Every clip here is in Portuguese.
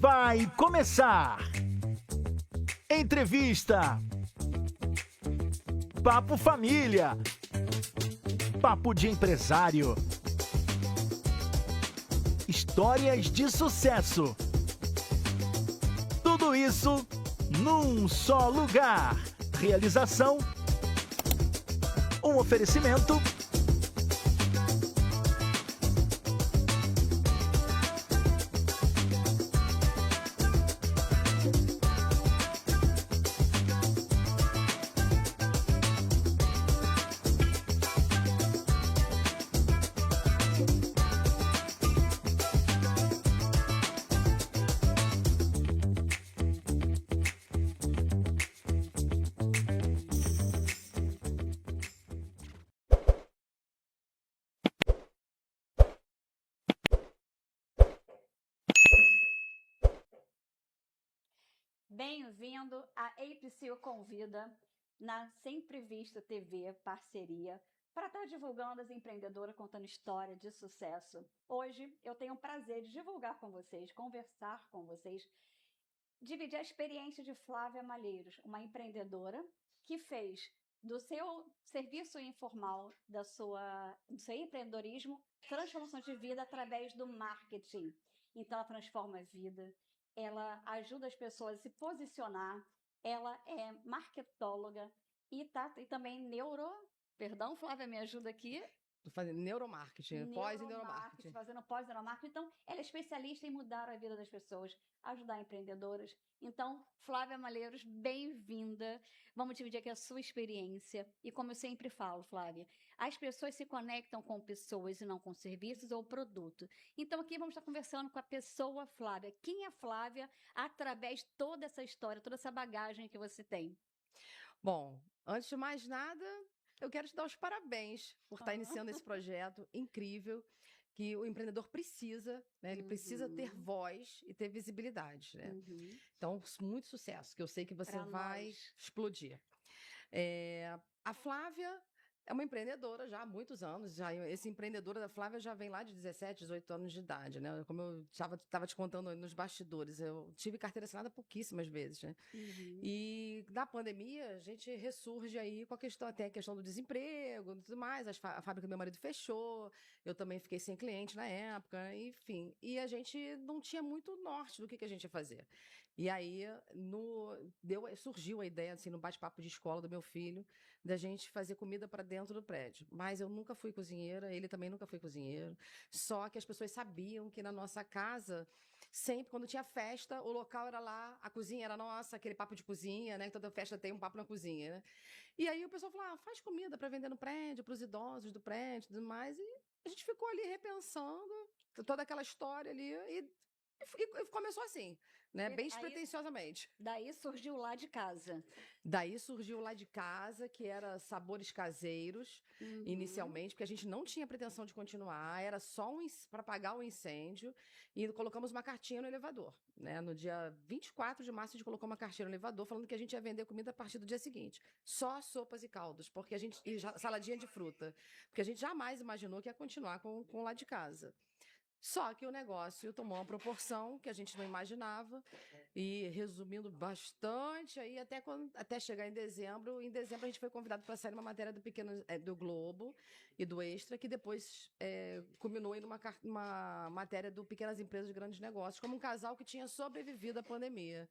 vai começar. Entrevista. Papo Família. Papo de empresário. Histórias de sucesso. Tudo isso num só lugar. Realização. Um oferecimento. Bem-vindo à APCO Convida, na Sempre Visto TV parceria, para estar divulgando as empreendedoras, contando história de sucesso. Hoje eu tenho o prazer de divulgar com vocês, conversar com vocês, dividir a experiência de Flávia Malheiros, uma empreendedora que fez do seu serviço informal, do seu empreendedorismo, transformação de vida através do marketing. Então ela transforma a vida. Ela ajuda as pessoas a se posicionar, ela é marketóloga e também Perdão, Flávia, me ajuda aqui. Tô fazendo neuromarketing, pós-neuromarketing. Fazendo pós-neuromarketing. Então, ela é especialista em mudar a vida das pessoas, ajudar empreendedoras. Então, Flávia Malheiros, bem-vinda. Vamos dividir aqui a sua experiência. E como eu sempre falo, Flávia, as pessoas se conectam com pessoas e não com serviços ou produto. Então, aqui vamos estar conversando com a pessoa Flávia. Quem é Flávia através de toda essa história, toda essa bagagem que você tem? Bom, antes de mais nada, eu quero te dar os parabéns por estar iniciando esse projeto incrível que o empreendedor precisa, né? Ele precisa ter voz e ter visibilidade, né? Então, muito sucesso, que eu sei que você vai explodir. A Flávia é uma empreendedora já há muitos anos. Esse empreendedora da Flávia já vem lá de 17, 18 anos de idade, né? Como eu estava te contando nos bastidores, eu tive carteira assinada pouquíssimas vezes, né? E na pandemia, a gente ressurge aí com até a questão do desemprego e tudo mais. A fábrica do meu marido fechou, eu também fiquei sem cliente na época, enfim. E a gente não tinha muito norte do que a gente ia fazer. E aí surgiu a ideia, assim, no bate-papo de escola do meu filho, da gente fazer comida para dentro do prédio. Mas eu nunca fui cozinheira, ele também nunca foi cozinheiro. Só que as pessoas sabiam que na nossa casa, sempre quando tinha festa, o local era lá, a cozinha era nossa, aquele papo de cozinha, né? Toda festa tem um papo na cozinha, né? E aí o pessoal falou, faz comida para vender no prédio, para os idosos do prédio e tudo mais. E a gente ficou ali repensando toda aquela história ali e começou assim, né? Bem despretensiosamente. Daí surgiu Lá de Casa. Daí surgiu Lá de Casa, que era sabores caseiros, inicialmente, porque a gente não tinha pretensão de continuar, era só para pagar o incêndio, e colocamos uma cartinha no elevador, né? No dia 24 de março, a gente colocou uma cartinha no elevador, falando que a gente ia vender comida a partir do dia seguinte. Só sopas e caldos, porque saladinha de fruta, porque a gente jamais imaginou que ia continuar com Lá de Casa. Só que o negócio tomou uma proporção que a gente não imaginava e, resumindo bastante, aí até chegar em dezembro a gente foi convidado para sair numa matéria do Globo e do Extra, que depois culminou em uma matéria do Pequenas Empresas de Grandes Negócios, como um casal que tinha sobrevivido à pandemia.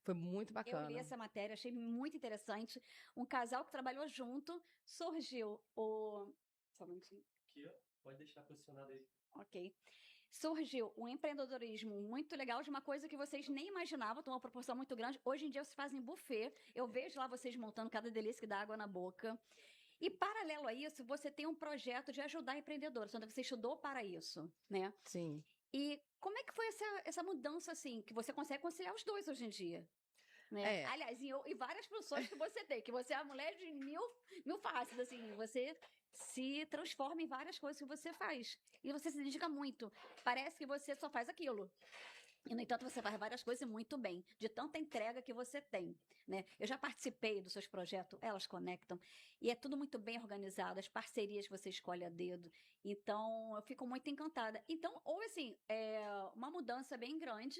Foi muito bacana. Eu li essa matéria, achei muito interessante. Um casal que trabalhou junto, surgiu o... Só um minutinho. Aqui, ó. Pode deixar posicionado aí. Ok. Surgiu um empreendedorismo muito legal de uma coisa que vocês nem imaginavam, tomou uma proporção muito grande. Hoje em dia vocês fazem buffet. Eu vejo lá vocês montando cada delícia que dá água na boca. E paralelo a isso, você tem um projeto de ajudar empreendedores, onde você estudou para isso, né? Sim. E como é que foi essa mudança, assim, que você consegue conciliar os dois hoje em dia? Né? Aliás, e várias funções que você tem, que você é a mulher de mil faces, assim, você se transforma em várias coisas que você faz. E você se dedica muito. Parece que você só faz aquilo. E, no entanto, você faz várias coisas muito bem, de tanta entrega que você tem, né? Eu já participei dos seus projetos, Elas Conectam, e é tudo muito bem organizado, as parcerias que você escolhe a dedo. Então, eu fico muito encantada. Então, houve, assim, uma mudança bem grande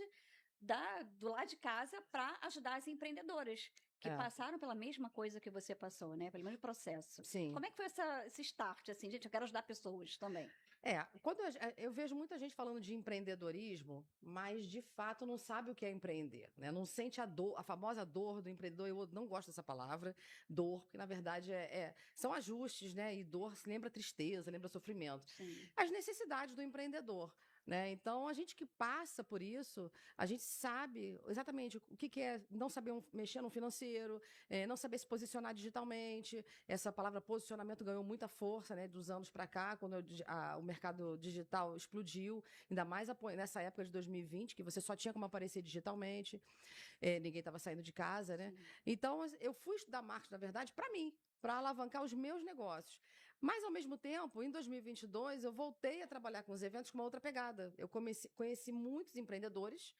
do lado de casa para ajudar as empreendedoras que passaram pela mesma coisa que você passou, né? Pelo mesmo processo. Sim. Como é que foi esse start, assim? Gente, eu quero ajudar pessoas também. Quando eu vejo muita gente falando de empreendedorismo, mas de fato não sabe o que é empreender, né? Não sente a dor, a famosa dor do empreendedor. Eu não gosto dessa palavra, dor, porque na verdade são ajustes, né? E dor se lembra tristeza, lembra sofrimento. Sim. As necessidades do empreendedor. Né? Então, a gente que passa por isso, a gente sabe exatamente o que é não saber mexer no financeiro, não saber se posicionar digitalmente. Essa palavra posicionamento ganhou muita força, né, dos anos para cá, quando o mercado digital explodiu, ainda mais nessa época de 2020, que você só tinha como aparecer digitalmente, ninguém estava saindo de casa, né? Sim. Então, eu fui estudar marketing, na verdade, para mim, para alavancar os meus negócios. Mas, ao mesmo tempo, em 2022, eu voltei a trabalhar com os eventos com uma outra pegada. Eu conheci muitos empreendedores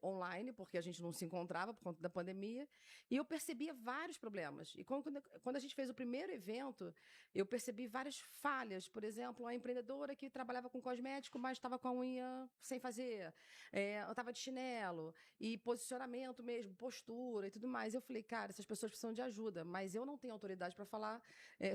online, porque a gente não se encontrava por conta da pandemia, e eu percebia vários problemas. E quando a gente fez o primeiro evento, eu percebi várias falhas. Por exemplo, a empreendedora que trabalhava com cosmético, mas estava com a unha sem fazer. Eu estava de chinelo, e posicionamento mesmo, postura e tudo mais. Eu falei, cara, essas pessoas precisam de ajuda, mas eu não tenho autoridade para falar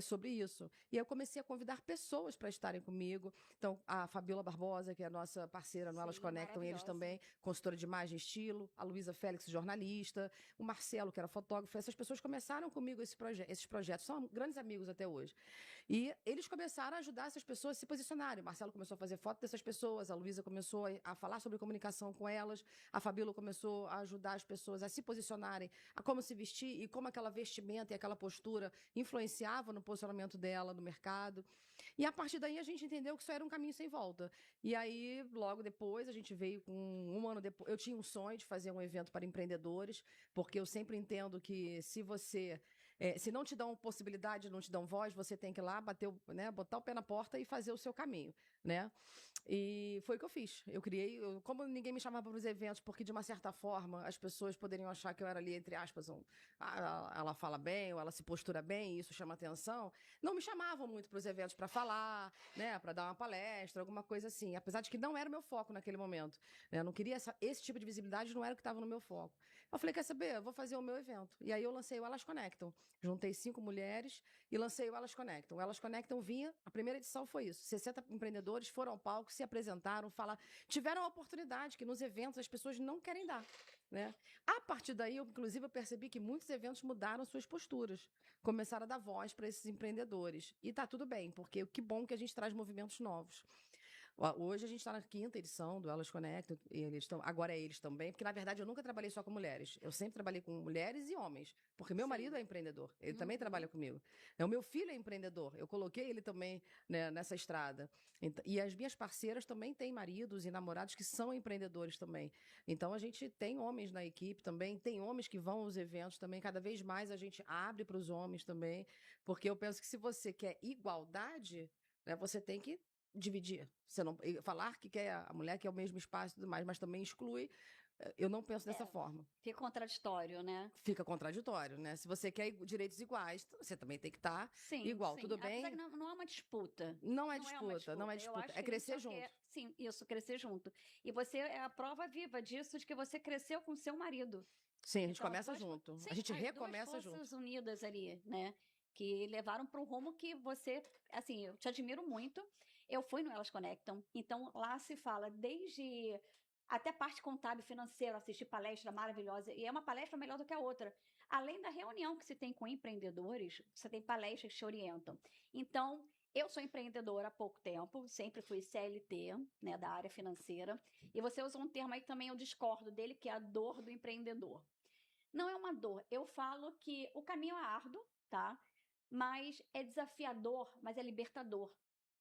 sobre isso. E eu comecei a convidar pessoas para estarem comigo. Então, a Fabiola Barbosa, que é a nossa parceira no Elas Conectam, eles também, consultora de imagem e estilo, a Luísa Félix, jornalista, o Marcelo, que era fotógrafo. Essas pessoas começaram comigo esses projetos, são grandes amigos até hoje. E eles começaram a ajudar essas pessoas a se posicionarem. O Marcelo começou a fazer foto dessas pessoas, a Luísa começou a falar sobre comunicação com elas, a Fabiola começou a ajudar as pessoas a se posicionarem, a como se vestir e como aquela vestimenta e aquela postura influenciava no posicionamento dela no mercado. E a partir daí a gente entendeu que isso era um caminho sem volta. E aí, logo depois, a gente veio com um ano depois. Eu tinha um sonho de fazer um evento para empreendedores, porque eu sempre entendo que se não te dão possibilidade, não te dão voz, você tem que ir lá, botar o pé na porta e fazer o seu caminho, né? E foi o que eu fiz. Como ninguém me chamava para os eventos, porque de uma certa forma as pessoas poderiam achar que eu era ali, entre aspas, ela fala bem, ou ela se postura bem, e isso chama atenção, não me chamavam muito para os eventos para falar, né, para dar uma palestra, alguma coisa assim, apesar de que não era o meu foco naquele momento, né? Eu não queria esse tipo de visibilidade, não era o que estava no meu foco. Eu falei, quer saber? Eu vou fazer o meu evento. E aí eu lancei o Elas Conectam. Juntei 5 mulheres e lancei o Elas Conectam. O Elas Conectam a primeira edição foi isso. 60 empreendedores foram ao palco, se apresentaram, tiveram a oportunidade que nos eventos as pessoas não querem dar, né? A partir daí, inclusive, eu percebi que muitos eventos mudaram suas posturas. Começaram a dar voz para esses empreendedores. E tá tudo bem, porque que bom que a gente traz movimentos novos. Hoje a gente está na 5ª edição do Elas Conectam, e agora é eles também, porque na verdade eu nunca trabalhei só com mulheres, eu sempre trabalhei com mulheres e homens, porque meu marido é empreendedor, ele também trabalha comigo. O meu filho é empreendedor, eu coloquei ele também, né, nessa estrada. E as minhas parceiras também têm maridos e namorados que são empreendedores também. Então a gente tem homens na equipe também, tem homens que vão aos eventos também, cada vez mais a gente abre para os homens também, porque eu penso que se você quer igualdade, né, você tem que dividir. Você não falar que quer a mulher quer o mesmo espaço e tudo mais, mas também exclui. Eu não penso dessa forma. Fica contraditório, né? Fica contraditório, né? Se você quer direitos iguais, você também tem que estar igual. Sim. Tudo bem? Apesar que não é uma disputa. Não é disputa. É crescer junto. Sim, isso, crescer junto. E você é a prova viva disso, de que você cresceu com seu marido. Sim, a gente começa junto. A gente recomeça junto. Duas forças unidas ali, né? Que levaram para um rumo que você, assim, eu te admiro muito. Eu fui no Elas Conectam, então lá se fala desde até parte contábil, financeira, assistir palestra maravilhosa, e é uma palestra melhor do que a outra. Além da reunião que se tem com empreendedores, você tem palestras que te orientam. Então, eu sou empreendedora há pouco tempo, sempre fui CLT, né, da área financeira, e você usou um termo aí que também eu discordo dele, que é a dor do empreendedor. Não é uma dor, eu falo que o caminho é árduo, tá? Mas é desafiador, mas é libertador.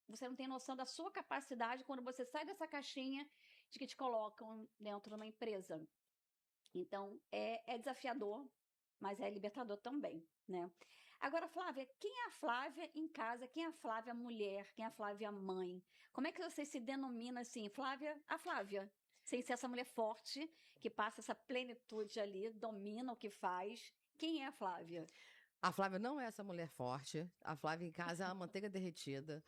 Você não tem noção da sua capacidade quando você sai dessa caixinha de que te colocam dentro de uma empresa. Então, é desafiador, mas é libertador também, né? Agora, Flávia, quem é a Flávia em casa? Quem é a Flávia mulher? Quem é a Flávia mãe? Como é que você se denomina assim? Flávia, a Flávia. Sem ser essa mulher forte, que passa essa plenitude ali, domina o que faz. Quem é a Flávia? A Flávia não é essa mulher forte. A Flávia em casa é a manteiga derretida.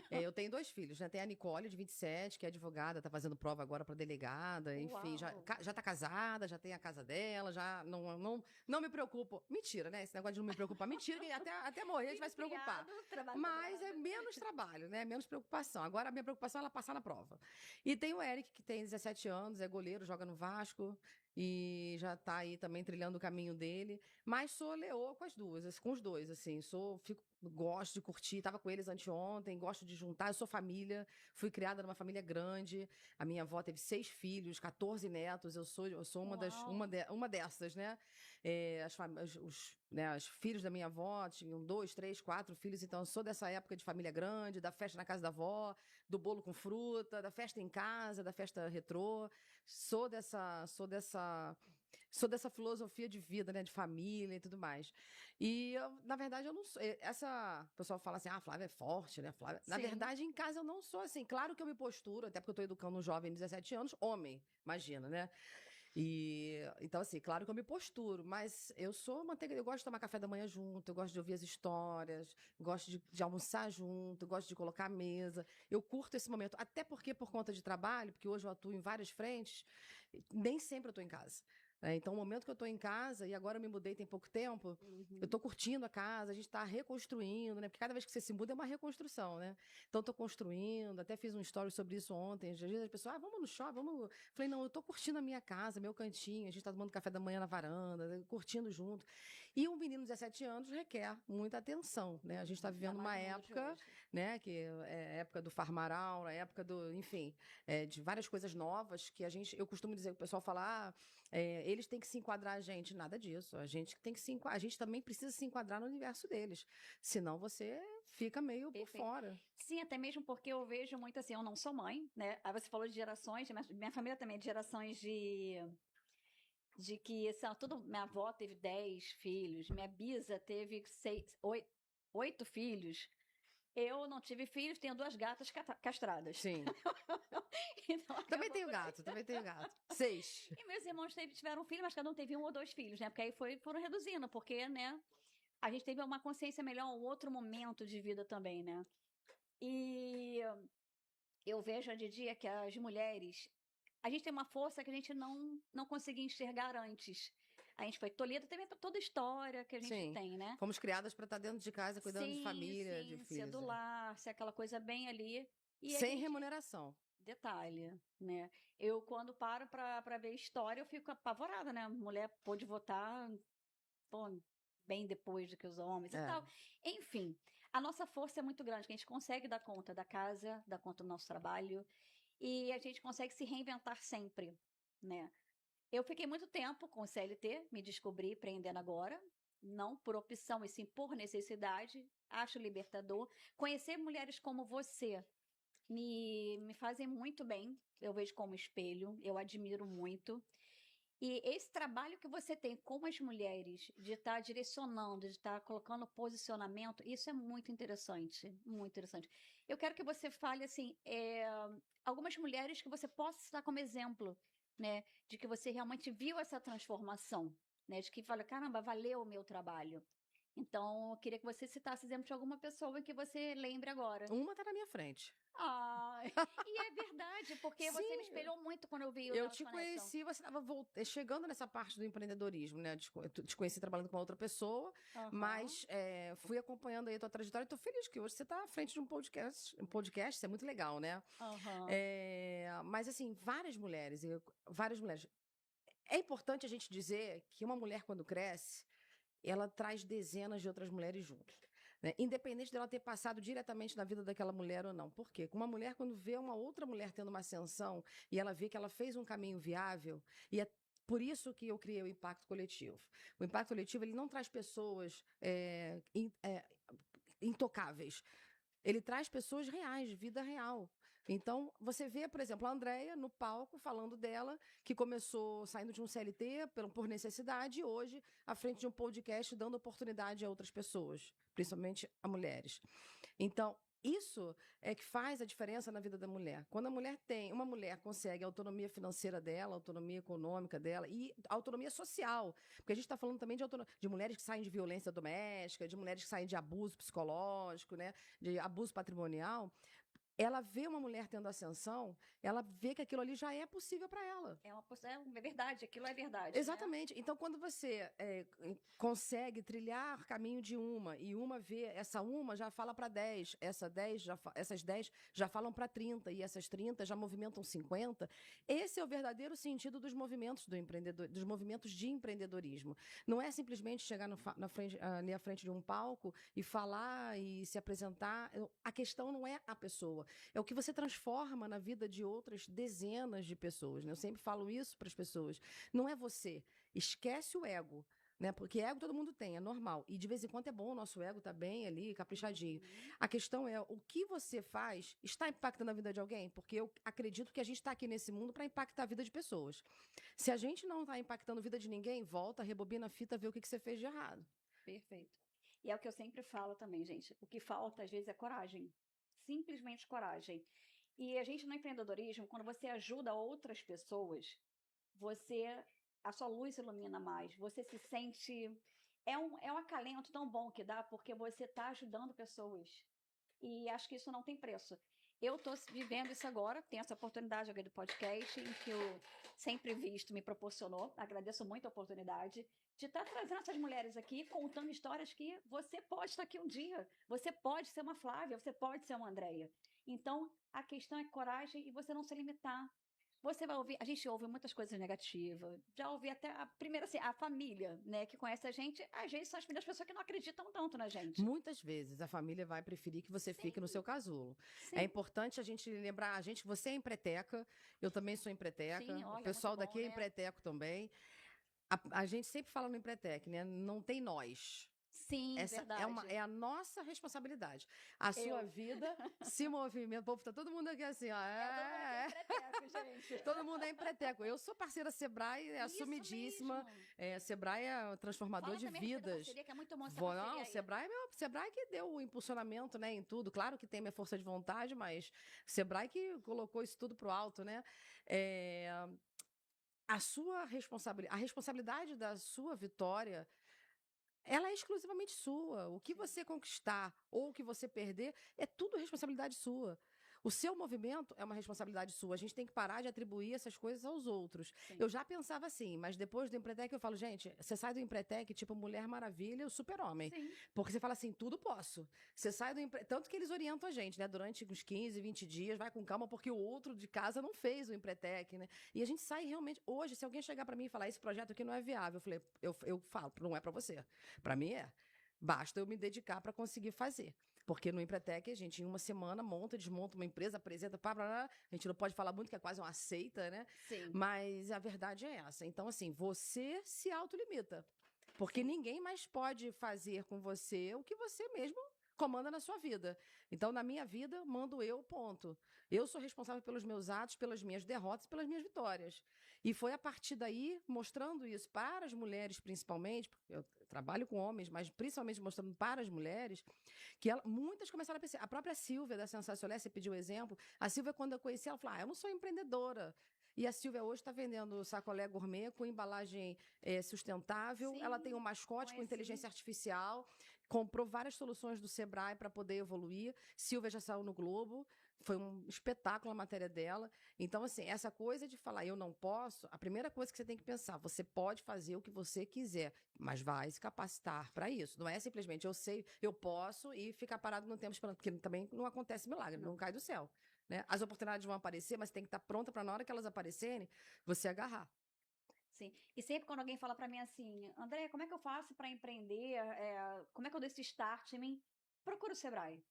Eu tenho 2 filhos, né? Tem a Nicole, de 27, que é advogada, tá fazendo prova agora para delegada, enfim, Uau. já tá casada, já tem a casa dela, já não me preocupo. Mentira, né? Esse negócio de não me preocupar, mentira, que até morrer a gente vai se preocupar. Criado, trabalho Mas é dobrado. menos trabalho, né? Menos preocupação. Agora a minha preocupação é ela passar na prova. E tem o Eric, que tem 17 anos, é goleiro, joga no Vasco e já tá aí também trilhando o caminho dele. Mas sou leoa com os dois, assim. Gosto de curtir, tava com eles anteontem, gosto de juntar. Eu sou família, fui criada numa família grande. A minha avó teve 6 filhos, 14 netos. Eu sou uma dessas, né? Os filhos da minha avó tinham 2, 3, 4 filhos, então eu sou dessa época de família grande, da festa na casa da avó, do bolo com fruta, da festa em casa, da festa retrô. Sou dessa filosofia de vida, né, de família e tudo mais. E na verdade eu não sou, o pessoal fala assim: "Ah, a Flávia é forte, né, Flávia?" Na Sim. verdade, em casa eu não sou assim. Claro que eu me posturo, até porque eu tô educando um jovem de 17 anos, homem, imagina, né? E então, assim, claro que eu me posturo, mas eu sou manteiga, eu gosto de tomar café da manhã junto, eu gosto de ouvir as histórias, gosto de almoçar junto, gosto de colocar a mesa. Eu curto esse momento, até porque por conta de trabalho, porque hoje eu atuo em várias frentes, nem sempre eu estou em casa. Então, o momento que eu estou em casa, e agora eu me mudei tem pouco tempo, eu estou curtindo a casa, a gente está reconstruindo, né? Porque cada vez que você se muda é uma reconstrução, né? Então, estou construindo, até fiz um story sobre isso ontem. Às vezes as pessoas, vamos no shopping, vamos. Falei, não, eu estou curtindo a minha casa, meu cantinho, a gente está tomando café da manhã na varanda, curtindo junto. E um menino de 17 anos requer muita atenção, né? A gente está vivendo uma época, né? Que é a época do farmaral, a época enfim, de várias coisas novas que eu costumo dizer, o pessoal fala, eles têm que se enquadrar a gente, nada disso. A gente também precisa se enquadrar no universo deles. Senão você fica meio por fora. Sim, até mesmo porque eu vejo muito assim, eu não sou mãe, né? Aí você falou de gerações, minha família também é de gerações de que minha avó teve 10 filhos, minha bisa teve 8 filhos. Eu não tive filhos, tenho 2 gatas castradas. Sim. Então, também tenho gato. 6. E meus irmãos tiveram filho, mas cada um teve 1 ou 2 filhos, né? Porque aí foram reduzindo, porque, né? A gente teve uma consciência melhor, um outro momento de vida também, né? E eu vejo hoje em dia que as mulheres, a gente tem uma força que a gente não conseguia enxergar antes. A gente foi tolhida também para toda a história que a gente tem, né? Fomos criadas para estar dentro de casa, cuidando de família, de filhos. Ser do lar, ser aquela coisa bem ali. E sem remuneração. Detalhe, né? Eu, quando paro para ver história, eu fico apavorada, né? A mulher pôde votar bem depois do que os homens e tal. Enfim, a nossa força é muito grande, que a gente consegue dar conta da casa, dar conta do nosso trabalho, e a gente consegue se reinventar sempre, né? Eu fiquei muito tempo com o CLT, me descobri empreendendo agora, não por opção, e sim por necessidade. Acho libertador. Conhecer mulheres como você me fazem muito bem. Eu vejo como espelho, eu admiro muito. E esse trabalho que você tem com as mulheres, de estar direcionando, de estar colocando posicionamento, isso é muito interessante, muito interessante. Eu quero que você fale, assim, algumas mulheres que você possa citar como exemplo, né, de que você realmente viu essa transformação, né, de que fala, caramba, valeu o meu trabalho. Então, eu queria que você citasse exemplo de alguma pessoa que você lembre agora. Uma tá na minha frente. E é verdade, porque você me espelhou muito quando eu vi o Eu te conheci, você estava chegando nessa parte do empreendedorismo, né? Eu te conheci trabalhando com outra pessoa, mas fui acompanhando aí a tua trajetória e tô feliz que hoje você tá à frente de um podcast, isso é muito legal, né? Mas assim, várias mulheres. É importante a gente dizer que uma mulher, quando cresce, ela traz dezenas de outras mulheres junto. Né? Independente dela ter passado diretamente na vida daquela mulher ou não. Por quê? Uma mulher, quando vê uma outra mulher tendo uma ascensão e ela vê que ela fez um caminho viável, e é por isso que eu criei o Impacto Coletivo. O Impacto Coletivo, ele não traz pessoas intocáveis. Ele traz pessoas reais, de vida real. Então, você vê, por exemplo, a Andréia no palco falando dela, que começou saindo de um CLT por necessidade e hoje à frente de um podcast dando oportunidade a outras pessoas, principalmente a mulheres. Então, isso é que faz a diferença na vida da mulher. Quando uma mulher consegue a autonomia financeira dela, a autonomia econômica dela e a autonomia social, porque a gente está falando também de mulheres que saem de violência doméstica, de mulheres que saem de abuso psicológico, né, de abuso patrimonial. Ela vê uma mulher tendo ascensão, ela vê que aquilo ali já é possível para ela. É verdade, aquilo é verdade. Exatamente. Né? Então, quando você consegue trilhar caminho de uma, e uma vê, essa uma já fala para 10, essas 10 já falam para 30, e essas 30 já movimentam 50, esse é o verdadeiro sentido dos movimentos dos movimentos de empreendedorismo. Não é simplesmente chegar ali à frente de um palco e falar e se apresentar. A questão não é a pessoa. É o que você transforma na vida de outras dezenas de pessoas. Né? Eu sempre falo isso para as pessoas. Não é você. Esquece o ego. Né? Porque ego todo mundo tem, é normal. E de vez em quando é bom o nosso ego tá bem ali, caprichadinho. A questão é o que você faz está impactando a vida de alguém? Porque eu acredito que a gente está aqui nesse mundo para impactar a vida de pessoas. Se a gente não está impactando a vida de ninguém, volta, rebobina a fita, vê o que você fez de errado. Perfeito. E é o que eu sempre falo também, gente. O que falta, às vezes, é coragem. Simplesmente coragem. E a gente no empreendedorismo, quando você ajuda outras pessoas, a sua luz se ilumina mais, você se sente, é um acalento tão bom que dá, porque você está ajudando pessoas, e acho que isso não tem preço. Eu estou vivendo isso agora, tenho essa oportunidade aqui do podcast, em que o Sempre Visto me proporcionou, agradeço muito a oportunidade, de estar trazendo essas mulheres aqui, contando histórias que você pode estar aqui um dia, você pode ser uma Flávia, você pode ser uma Andréia. Então, a questão é coragem e você não se limitar. Você vai ouvir, a gente ouve muitas coisas negativas, já ouvi até a primeira, assim, a família, né, que conhece a gente, às vezes são as primeiras pessoas que não acreditam tanto na gente. Muitas vezes a família vai preferir que você fique no seu casulo. Sim. É importante a gente lembrar, você é empreteca, eu também sou empreteca, Sim, olha, o pessoal muito bom, daqui é né? empreteco também. A gente sempre fala no empretec, né? Não tem nós. Sim, Essa verdade. é a nossa responsabilidade. A sua vida se movimenta. O povo tá todo mundo aqui assim, ó. Todo mundo é empreteco. Eu sou parceira Sebrae, é assumidíssima. Sebrae é um transformador de vidas. Parceria, que é muito bom essa Não, Sebrae que deu o impulsionamento, né, em tudo. Claro que tem minha força de vontade, mas Sebrae que colocou isso tudo pro alto, né? A responsabilidade da sua vitória, ela é exclusivamente sua. O que você conquistar ou o que você perder é tudo responsabilidade sua. O seu movimento é uma responsabilidade sua. A gente tem que parar de atribuir essas coisas aos outros. Sim. Eu já pensava assim, mas depois do Empretec eu falo, gente, você sai do Empretec tipo Mulher Maravilha, o Super-Homem. Porque você fala assim, tudo posso. Você sai do Empretec, tanto que eles orientam a gente, né? Durante uns 15, 20 dias, vai com calma, porque o outro de casa não fez o Empretec, né? E a gente sai realmente... Hoje, se alguém chegar para mim e falar, esse projeto aqui não é viável, eu falo, não é para você. Para mim é. Basta eu me dedicar para conseguir fazer. Porque no Empretec, a gente, em uma semana, monta, desmonta uma empresa, apresenta, a gente não pode falar muito, que é quase uma seita, né? Sim. Mas a verdade é essa. Então, assim, você se autolimita. Porque ninguém mais pode fazer com você o que você mesmo comanda na sua vida. Então, na minha vida, mando eu, ponto. Eu sou responsável pelos meus atos, pelas minhas derrotas e pelas minhas vitórias. E foi a partir daí, mostrando isso para as mulheres, principalmente, porque eu trabalho com homens, mas principalmente mostrando para as mulheres, que muitas começaram a pensar. A própria Silvia, da Sensacional, você pediu exemplo. A Silvia, quando eu conheci, ela falou, eu não sou empreendedora. E a Silvia hoje está vendendo sacolé gourmet com embalagem sustentável. Sim, ela tem um mascote com inteligência artificial. Comprou várias soluções do Sebrae para poder evoluir. Silvia já saiu no Globo. Foi um espetáculo a matéria dela. Então, assim, essa coisa de falar eu não posso, a primeira coisa que você tem que pensar, você pode fazer o que você quiser, mas vai se capacitar para isso. Não é simplesmente eu sei, eu posso e ficar parado no tempo esperando, porque também não acontece milagre, não cai do céu. Né? As oportunidades vão aparecer, mas tem que estar pronta para na hora que elas aparecerem, você agarrar. Sim. E sempre quando alguém fala para mim assim, André, como é que eu faço para empreender? Como é que eu dou esse start em mim? Procura o Sebrae.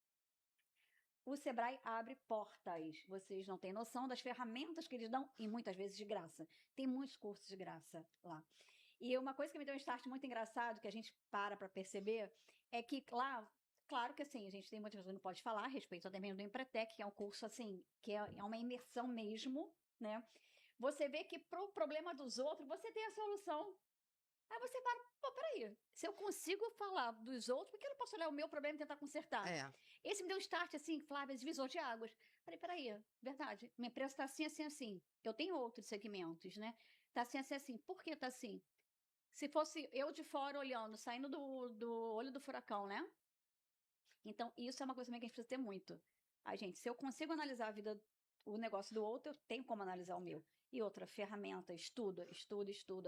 O Sebrae abre portas. Vocês não têm noção das ferramentas que eles dão, e muitas vezes de graça. Tem muitos cursos de graça lá. E uma coisa que me deu um start muito engraçado, que a gente para perceber, é que lá, claro que assim, a gente tem muitas coisas que não pode falar a respeito também do Empretec, que é um curso assim, que é uma imersão mesmo, né? Você vê que pro problema dos outros, você tem a solução. Aí você para, pô, peraí, se eu consigo falar dos outros, por que eu não posso olhar o meu problema e tentar consertar? É. Esse me deu um start, assim, Flávia, divisor de águas. Falei, peraí, verdade, minha empresa tá assim, assim, assim. Eu tenho outros segmentos, né? Tá assim, assim, assim. Por que tá assim? Se fosse eu de fora olhando, saindo do olho do furacão, né? Então, isso é uma coisa também que a gente precisa ter muito. Gente, se eu consigo analisar a vida, o negócio do outro, eu tenho como analisar o meu. E outra, ferramenta, estuda,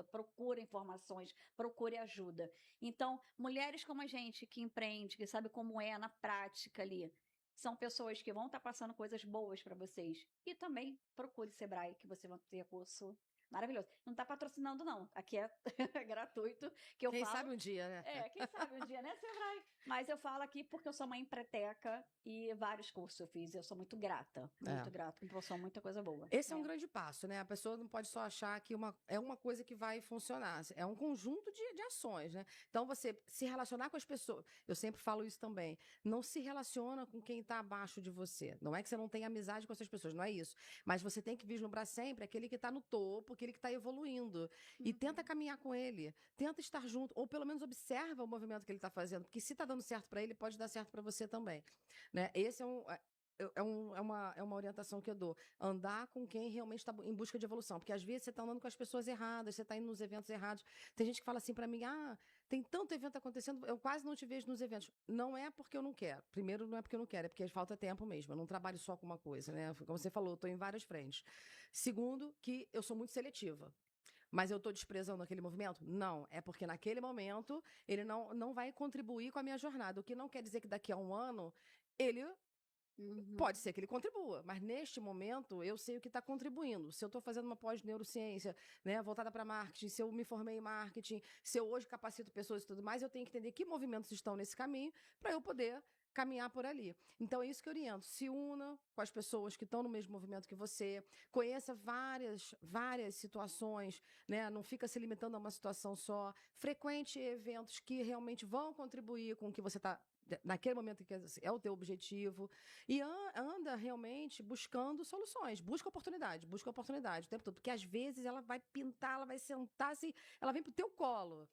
procura informações, procure ajuda. Então, mulheres como a gente, que empreende, que sabe como é na prática ali, são pessoas que vão estar passando coisas boas para vocês. E também procure Sebrae, que você vai ter curso maravilhoso. Não está patrocinando, não. Aqui é gratuito, que eu Quem falo... sabe um dia, né? Quem sabe um dia, né, Sebrae? Mas eu falo aqui porque eu sou mãe empreteca e vários cursos eu fiz. Eu sou muito grata, me proporcionou muita coisa boa. Esse é um grande passo, né? A pessoa não pode só achar que é uma coisa que vai funcionar. É um conjunto de ações, né? Então, você se relacionar com as pessoas. Eu sempre falo isso também. Não se relaciona com quem está abaixo de você. Não é que você não tenha amizade com essas pessoas, não é isso. Mas você tem que vislumbrar sempre aquele que está no topo, aquele que está evoluindo. E tenta caminhar com ele. Tenta estar junto. Ou pelo menos observa o movimento que ele está fazendo. Porque se está dando certo para ele, pode dar certo para você também. Né? Esse é uma orientação que eu dou. Andar com quem realmente está em busca de evolução. Porque às vezes você está andando com as pessoas erradas, você está indo nos eventos errados. Tem gente que fala assim para mim, tem tanto evento acontecendo, eu quase não te vejo nos eventos. Não é porque eu não quero. Primeiro, não é porque eu não quero, é porque falta tempo mesmo. Eu não trabalho só com uma coisa, né? Como você falou, eu estou em várias frentes. Segundo, que eu sou muito seletiva. Mas eu estou desprezando aquele movimento? Não. É porque naquele momento ele não vai contribuir com a minha jornada. O que não quer dizer que daqui a um ano ele... Pode ser que ele contribua, mas neste momento eu sei o que está contribuindo. Se eu estou fazendo uma pós-neurociência, né, voltada para marketing, se eu me formei em marketing, se eu hoje capacito pessoas e tudo mais, eu tenho que entender que movimentos estão nesse caminho para eu poder caminhar por ali. Então é isso que eu oriento. Se una com as pessoas que estão no mesmo movimento que você, conheça várias situações, né? Não fica se limitando a uma situação só. Frequente eventos que realmente vão contribuir com o que você está naquele momento que é o teu objetivo, e anda realmente buscando soluções, busca oportunidade o tempo todo, porque às vezes ela vai pintar, ela vai sentar, assim, ela vem pro teu colo,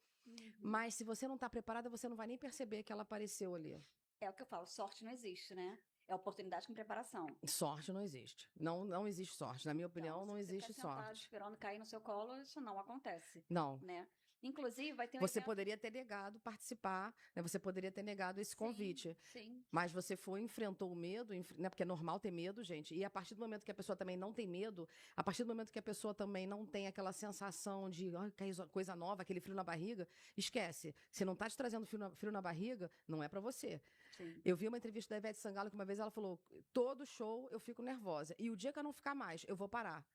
mas se você não tá preparada, você não vai nem perceber que ela apareceu ali. É o que eu falo, sorte não existe, né? É oportunidade com preparação. Sorte não existe. Não existe sorte. Na minha opinião, não existe sorte. Se você tá sentado esperando cair no seu colo, isso não acontece. Não. Né? Inclusive, vai ter um Você evento... poderia ter negado participar, né? Você poderia ter negado esse convite. Sim. Mas você enfrentou o medo, né? Porque é normal ter medo, gente. E a partir do momento que a pessoa também não tem medo, a partir do momento que a pessoa também não tem aquela sensação de coisa nova, aquele frio na barriga, esquece. Se não tá te trazendo frio na barriga, não é para você. Sim. Eu vi uma entrevista da Ivete Sangalo que uma vez ela falou, todo show eu fico nervosa. E o dia que eu não ficar mais, eu vou parar.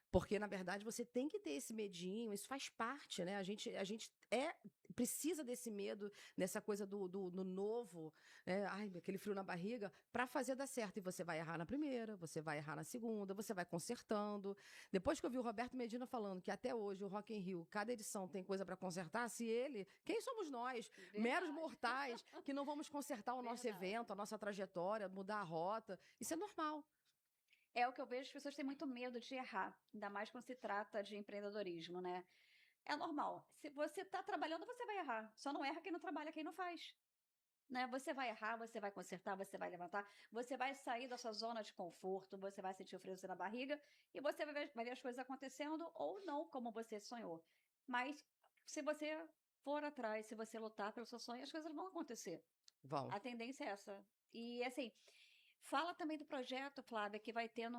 Porque, na verdade, você tem que ter esse medinho, isso faz parte, né? A gente precisa desse medo, dessa coisa do novo, né? Aquele frio na barriga, para fazer dar certo. E você vai errar na primeira, você vai errar na segunda, você vai consertando. Depois que eu vi o Roberto Medina falando que até hoje o Rock in Rio, cada edição tem coisa para consertar, quem somos nós, meros mortais, que não vamos consertar o nosso evento, a nossa trajetória, mudar a rota? Isso é normal. É o que eu vejo, as pessoas têm muito medo de errar, ainda mais quando se trata de empreendedorismo, né? É normal. Se você está trabalhando, você vai errar. Só não erra quem não trabalha, quem não faz. Né? Você vai errar, você vai consertar, você vai levantar, você vai sair da sua zona de conforto, você vai sentir o frio na barriga e você vai ver as coisas acontecendo ou não como você sonhou. Mas se você for atrás, se você lutar pelo seu sonho, as coisas vão acontecer. Vão. A tendência é essa. E assim... Fala também do projeto, Flávia, que vai ter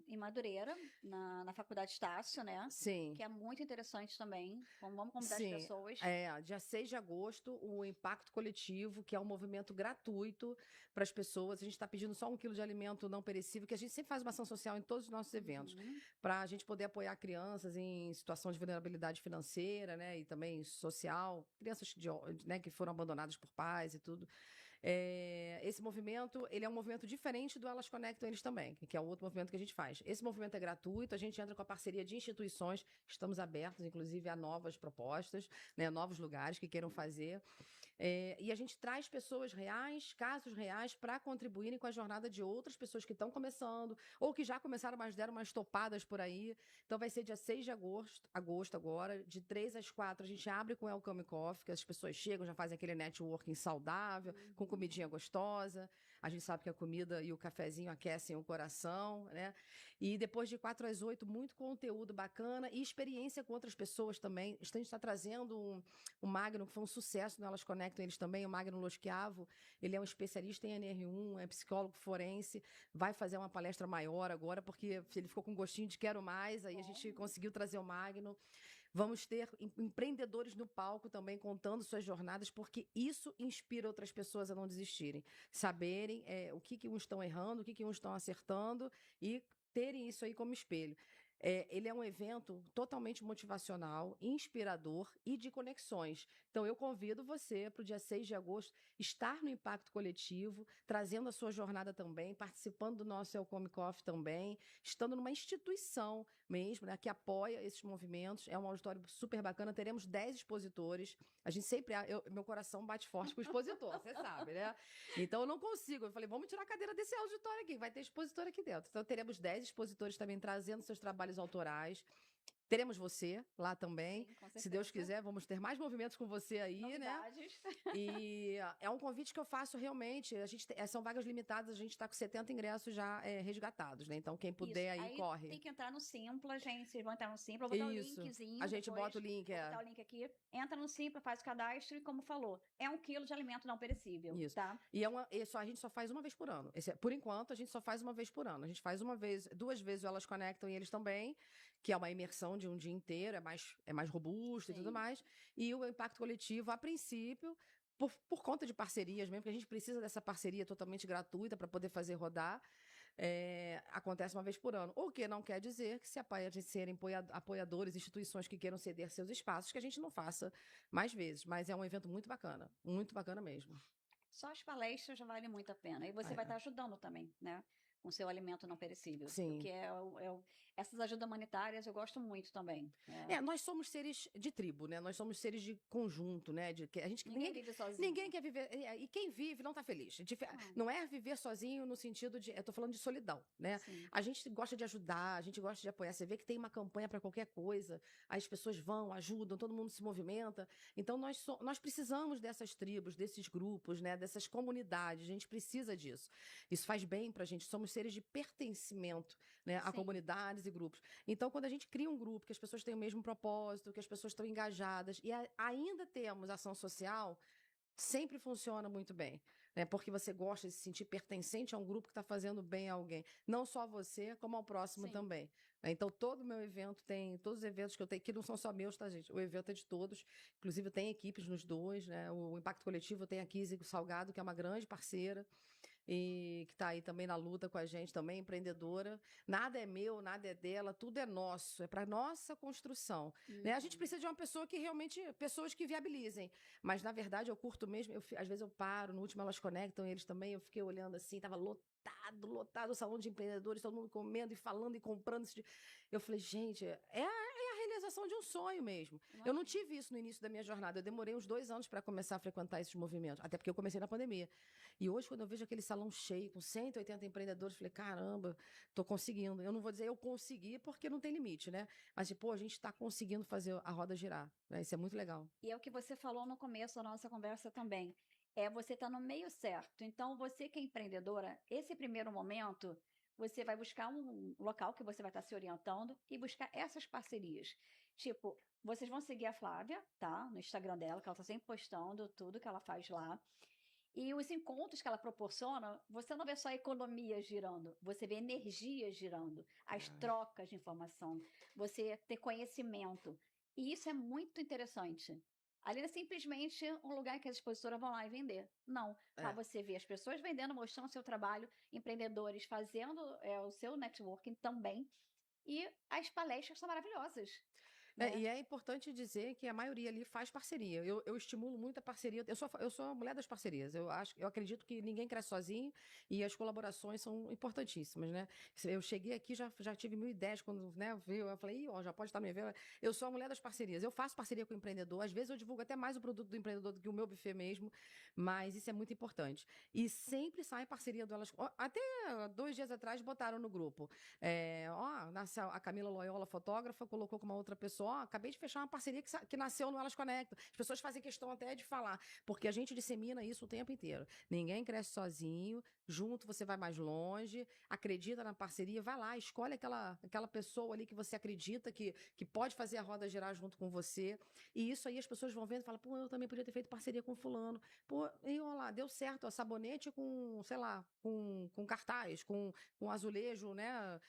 em Madureira, na Faculdade Estácio, né? Sim. Que é muito interessante também. Vamos convidar as pessoas. Dia 6 de agosto, o Impacto Coletivo, que é um movimento gratuito para as pessoas. A gente está pedindo só 1 quilo de alimento não perecível, que a gente sempre faz uma ação social em todos os nossos eventos, para a gente poder apoiar crianças em situação de vulnerabilidade financeira, né? E também social, crianças né, que foram abandonadas por pais e tudo. Esse movimento, ele é um movimento diferente do Elas Conectam Eles também, que é o outro movimento que a gente faz. Esse movimento é gratuito, a gente entra com a parceria de instituições, estamos abertos, inclusive, a novas propostas, né, novos lugares que queiram fazer. E a gente traz pessoas reais, casos reais, para contribuírem com a jornada de outras pessoas que estão começando, ou que já começaram, mas deram umas topadas por aí. Então vai ser dia 6 de agosto agora, de 3 às 4, a gente abre com o Welcome Coffee, que as pessoas chegam, já fazem aquele networking saudável, com comidinha gostosa. A gente sabe que a comida e o cafezinho aquecem o coração, né? E depois de 4 às 8, muito conteúdo bacana e experiência com outras pessoas também. A gente está trazendo um Magno, que foi um sucesso no Elas Conectam eles também, o Magno Loschiavo. Ele é um especialista em NR1, é psicólogo forense, vai fazer uma palestra maior agora, porque ele ficou com gostinho de quero mais, aí a gente conseguiu trazer o Magno. Vamos ter empreendedores no palco também contando suas jornadas, porque isso inspira outras pessoas a não desistirem. Saberem o que uns estão errando, o que uns estão acertando e terem isso aí como espelho. Ele é um evento totalmente motivacional, inspirador e de conexões. Então, eu convido você para o dia 6 de agosto estar no Impacto Coletivo, trazendo a sua jornada também, participando do nosso Welcome Coffee também, estando numa instituição mesmo, né, que apoia esses movimentos. É um auditório super bacana. Teremos 10 expositores. A gente sempre... meu coração bate forte com o expositor, você sabe, né? Então, eu não consigo. Eu falei, vamos tirar a cadeira desse auditório aqui. Vai ter expositor aqui dentro. Então, teremos 10 expositores também trazendo seus trabalhos autorais. Teremos você lá também. Sim, se Deus quiser, vamos ter mais movimentos com você aí, novidades, né? E é um convite que eu faço realmente. São vagas limitadas, a gente está com 70 ingressos já resgatados, né? Então, quem puder aí corre. Tem que entrar no Simpla, gente. Vocês vão entrar no Simpla, eu vou botar o linkzinho. A gente depois, bota o link, vou botar o link aqui. Entra no Simpla, faz o cadastro e, como falou, é 1 quilo de alimento não perecível. Isso. Tá? E a gente só faz uma vez por ano. Por enquanto, a gente só faz uma vez por ano. A gente faz 2 vezes o Elas Conectam e eles também, que é uma imersão de um dia inteiro, é mais robusto. Sim. E tudo mais. E o Impacto Coletivo, a princípio, por conta de parcerias mesmo, porque a gente precisa dessa parceria totalmente gratuita para poder fazer rodar, acontece uma vez por ano. O que não quer dizer que se a gente serem apoiadores, instituições que queiram ceder seus espaços, que a gente não faça mais vezes. Mas é um evento muito bacana mesmo. Só as palestras já valem muito a pena. E você vai estar ajudando também, né? Com seu alimento não perecível. Sim. Porque essas ajudas humanitárias eu gosto muito também. Nós somos seres de tribo, né? Nós somos seres de conjunto, né? Ninguém vive sozinho. Ninguém quer viver. E quem vive não tá feliz. Não é viver sozinho no sentido de. Eu tô falando de solidão, né? Sim. A gente gosta de ajudar, a gente gosta de apoiar. Você vê que tem uma campanha para qualquer coisa, as pessoas vão, ajudam, todo mundo se movimenta. Então, nós precisamos dessas tribos, desses grupos, né? Dessas comunidades. A gente precisa disso. Isso faz bem pra gente. Somos seres de pertencimento, né, a comunidades e grupos. Então, quando a gente cria um grupo, que as pessoas têm o mesmo propósito, que as pessoas estão engajadas, e ainda temos ação social, sempre funciona muito bem, né? Porque você gosta de se sentir pertencente a um grupo que está fazendo bem a alguém. Não só você, como ao próximo também. Então, todo o meu evento todos os eventos que eu tenho, que não são só meus, tá, gente? O evento é de todos. Inclusive, tem equipes nos dois, né? O Impacto Coletivo tem a Kise Salgado, que é uma grande parceira, e que está aí também na luta com a gente, também empreendedora. Nada é meu, nada é dela, tudo é nosso, é para nossa construção. Né? A gente precisa de uma pessoa que realmente, pessoas que viabilizem. Mas, na verdade, eu curto mesmo, às vezes eu paro, no último Elas Conectam, eles também, eu fiquei olhando assim, estava lotado o salão de empreendedores, todo mundo comendo e falando e comprando. Eu falei, gente, é a realização de um sonho mesmo. Eu não tive isso no início da minha jornada, eu demorei uns 2 anos para começar a frequentar esses movimentos, até porque eu comecei na pandemia. E hoje, quando eu vejo aquele salão cheio, com 180 empreendedores, eu falei, caramba, tô conseguindo. Eu não vou dizer eu consegui, porque não tem limite, né? Mas, a gente está conseguindo fazer a roda girar. Né? Isso é muito legal. E é o que você falou no começo da nossa conversa também. Você tá no meio certo. Então, você que é empreendedora, esse primeiro momento, você vai buscar um local que você vai estar se orientando e buscar essas parcerias. Tipo, vocês vão seguir a Flávia, tá? No Instagram dela, que ela tá sempre postando tudo que ela faz lá. E os encontros que ela proporciona, você não vê só economia girando, você vê energia girando, as trocas de informação, você ter conhecimento. E isso é muito interessante. Ali é simplesmente um lugar que as expositoras vão lá e vender. Não. Lá você vê as pessoas vendendo, mostrando o seu trabalho, empreendedores fazendo o seu networking também. E as palestras são maravilhosas. né? E é importante dizer que a maioria ali faz parceria. Eu estimulo muito a parceria. Eu sou a mulher das parcerias. Eu acredito que ninguém cresce sozinho e as colaborações são importantíssimas, né? Eu cheguei aqui, já tive 1.000 ideias quando, né, eu falei, ó, já pode estar me vendo. Eu sou a mulher das parcerias. Eu faço parceria com o empreendedor. Às vezes eu divulgo até mais o produto do empreendedor do que o meu buffet mesmo, mas isso é muito importante. E sempre sai parceria do Elas. Até 2 dias atrás botaram no grupo. A Camila Loyola, fotógrafa, colocou com uma outra pessoa, acabei de fechar uma parceria que nasceu no Elas Conectam. As pessoas fazem questão até de falar, porque a gente dissemina isso o tempo inteiro. Ninguém cresce sozinho, junto você vai mais longe, acredita na parceria, vai lá, escolhe aquela pessoa ali que você acredita que pode fazer a roda girar junto com você. E isso aí as pessoas vão vendo e falam, pô, eu também podia ter feito parceria com fulano. Pô, e olha lá, deu certo, ó, sabonete com, sei lá, com cartaz, com azulejo, né,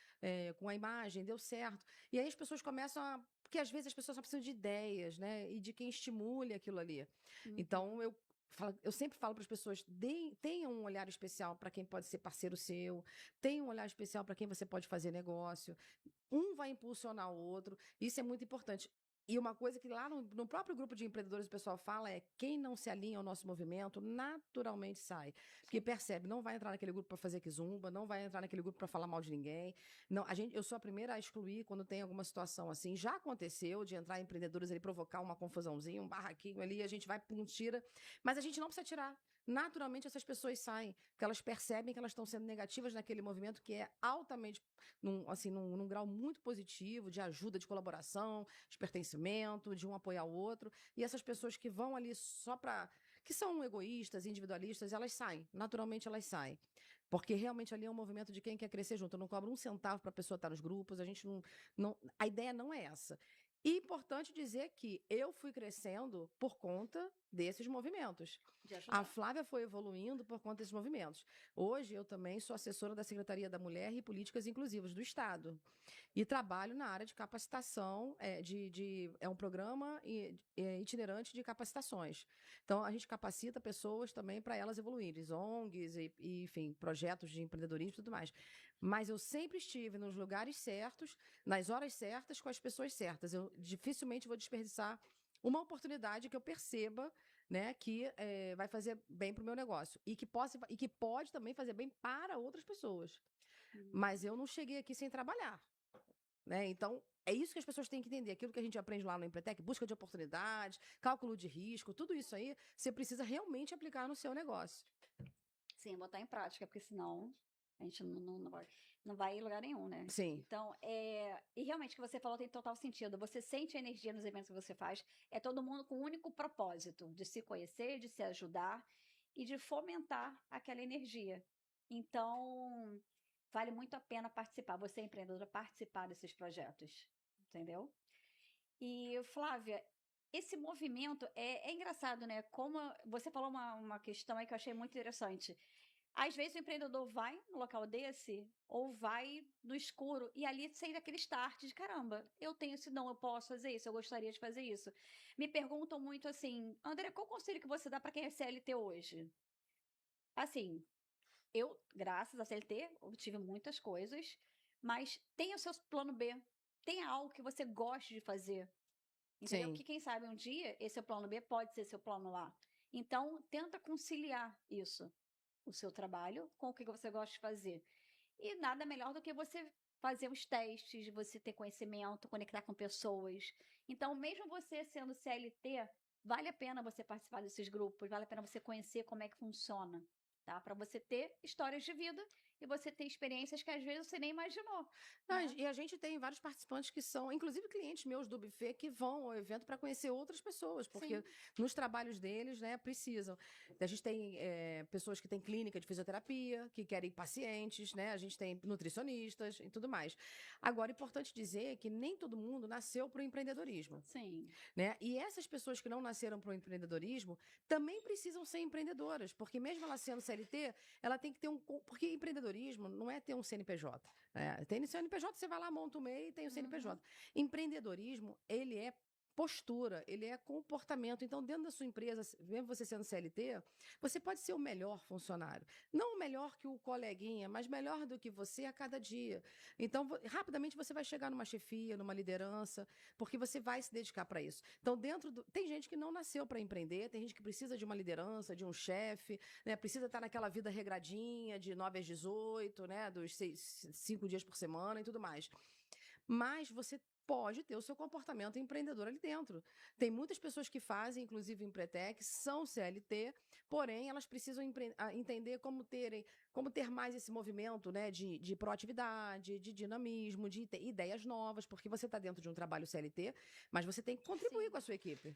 com a imagem, deu certo. E aí as pessoas começam a... Porque às vezes as pessoas só precisam de ideias, né, e de quem estimule aquilo ali. Então, eu sempre falo para as pessoas, tenham um olhar especial para quem pode ser parceiro seu, tenham um olhar especial para quem você pode fazer negócio. Um vai impulsionar o outro, isso é muito importante. E uma coisa que lá no próprio grupo de empreendedores o pessoal fala é quem não se alinha ao nosso movimento naturalmente sai. Porque percebe, não vai entrar naquele grupo para fazer quizumba, não vai entrar naquele grupo para falar mal de ninguém. Não, eu sou a primeira a excluir quando tem alguma situação assim. Já aconteceu de entrar empreendedores ali, provocar uma confusãozinha, um barraquinho ali, a gente vai, tira. Mas a gente não precisa tirar. Naturalmente essas pessoas saem, porque elas percebem que elas estão sendo negativas naquele movimento que é altamente, num grau muito positivo, de ajuda, de colaboração, de pertencimento, de um apoiar o outro. E essas pessoas que vão ali só para... que são egoístas, individualistas, elas saem. Naturalmente elas saem. Porque realmente ali é um movimento de quem quer crescer junto. Eu não cobro um centavo para a pessoa estar nos grupos, a gente não... A ideia não é essa. E importante dizer que eu fui crescendo por conta desses movimentos. A Flávia foi evoluindo por conta desses movimentos. Hoje eu também sou assessora da Secretaria da Mulher e Políticas Inclusivas do Estado. E trabalho na área de capacitação, é um programa itinerante de capacitações. Então, a gente capacita pessoas também para elas evoluírem, ONGs enfim, projetos de empreendedorismo e tudo mais. Mas eu sempre estive nos lugares certos, nas horas certas, com as pessoas certas. Eu dificilmente vou desperdiçar uma oportunidade que eu perceba, né, que vai fazer bem para o meu negócio e que pode também fazer bem para outras pessoas. Mas eu não cheguei aqui sem trabalhar, né? Então, é isso que as pessoas têm que entender. Aquilo que a gente aprende lá no Empretec, busca de oportunidades, cálculo de risco, tudo isso aí, você precisa realmente aplicar no seu negócio. Sim, botar em prática, porque senão a gente não vai em lugar nenhum, né? Sim. Então, e realmente o que você falou tem total sentido. Você sente a energia nos eventos que você faz. É todo mundo com o único propósito de se conhecer, de se ajudar e de fomentar aquela energia. Então, vale muito a pena participar. Você, empreendedora, participar desses projetos. Entendeu? E, Flávia, esse movimento é engraçado, né? Como você falou uma questão aí que eu achei muito interessante. Às vezes o empreendedor vai no local desse ou vai no escuro e ali sai daquele start de caramba, eu tenho esse dom, eu posso fazer isso, eu gostaria de fazer isso. Me perguntam muito assim, André, qual conselho que você dá para quem é CLT hoje? Assim, eu, graças à CLT, obtive muitas coisas, mas tenha o seu plano B, tenha algo que você goste de fazer. Entendeu? Sim. Porque quem sabe um dia esse seu plano B pode ser seu plano A. Então, tenta conciliar isso, o seu trabalho, com o que você gosta de fazer. E nada melhor do que você fazer os testes, você ter conhecimento, conectar com pessoas. Então, mesmo você sendo CLT, vale a pena você participar desses grupos, vale a pena você conhecer como é que funciona, tá? Para você ter histórias de vida e você ter experiências que às vezes você nem imaginou. Né? E a gente tem vários participantes que são, inclusive clientes meus do buffet, que vão ao evento para conhecer outras pessoas, porque nos trabalhos deles, né, precisam. A gente tem pessoas que têm clínica de fisioterapia, que querem pacientes, né? A gente tem nutricionistas e tudo mais. Agora, é importante dizer que nem todo mundo nasceu para o empreendedorismo. Sim. Né? E essas pessoas que não nasceram para o empreendedorismo também precisam ser empreendedoras, porque mesmo ela sendo CLT, ela tem que ter porque empreendedorismo não é ter um CNPJ. Tem CNPJ, você vai lá, monta o MEI e tem o CNPJ. Empreendedorismo, ele é postura, ele é comportamento. Então, dentro da sua empresa, mesmo você sendo CLT, você pode ser o melhor funcionário. Não o melhor que o coleguinha, mas melhor do que você a cada dia. Então, rapidamente você vai chegar numa chefia, numa liderança, porque você vai se dedicar para isso. Então, tem gente que não nasceu para empreender, tem gente que precisa de uma liderança, de um chefe, né? Precisa estar naquela vida regradinha, de 9 às 18, né? Dos 5 dias por semana e tudo mais. Mas você pode ter o seu comportamento empreendedor ali dentro. Tem muitas pessoas que fazem, inclusive Empretec, são CLT, porém elas precisam entender como ter mais esse movimento, né, de proatividade, de dinamismo, de ideias novas, porque você está dentro de um trabalho CLT, mas você tem que contribuir com a sua equipe.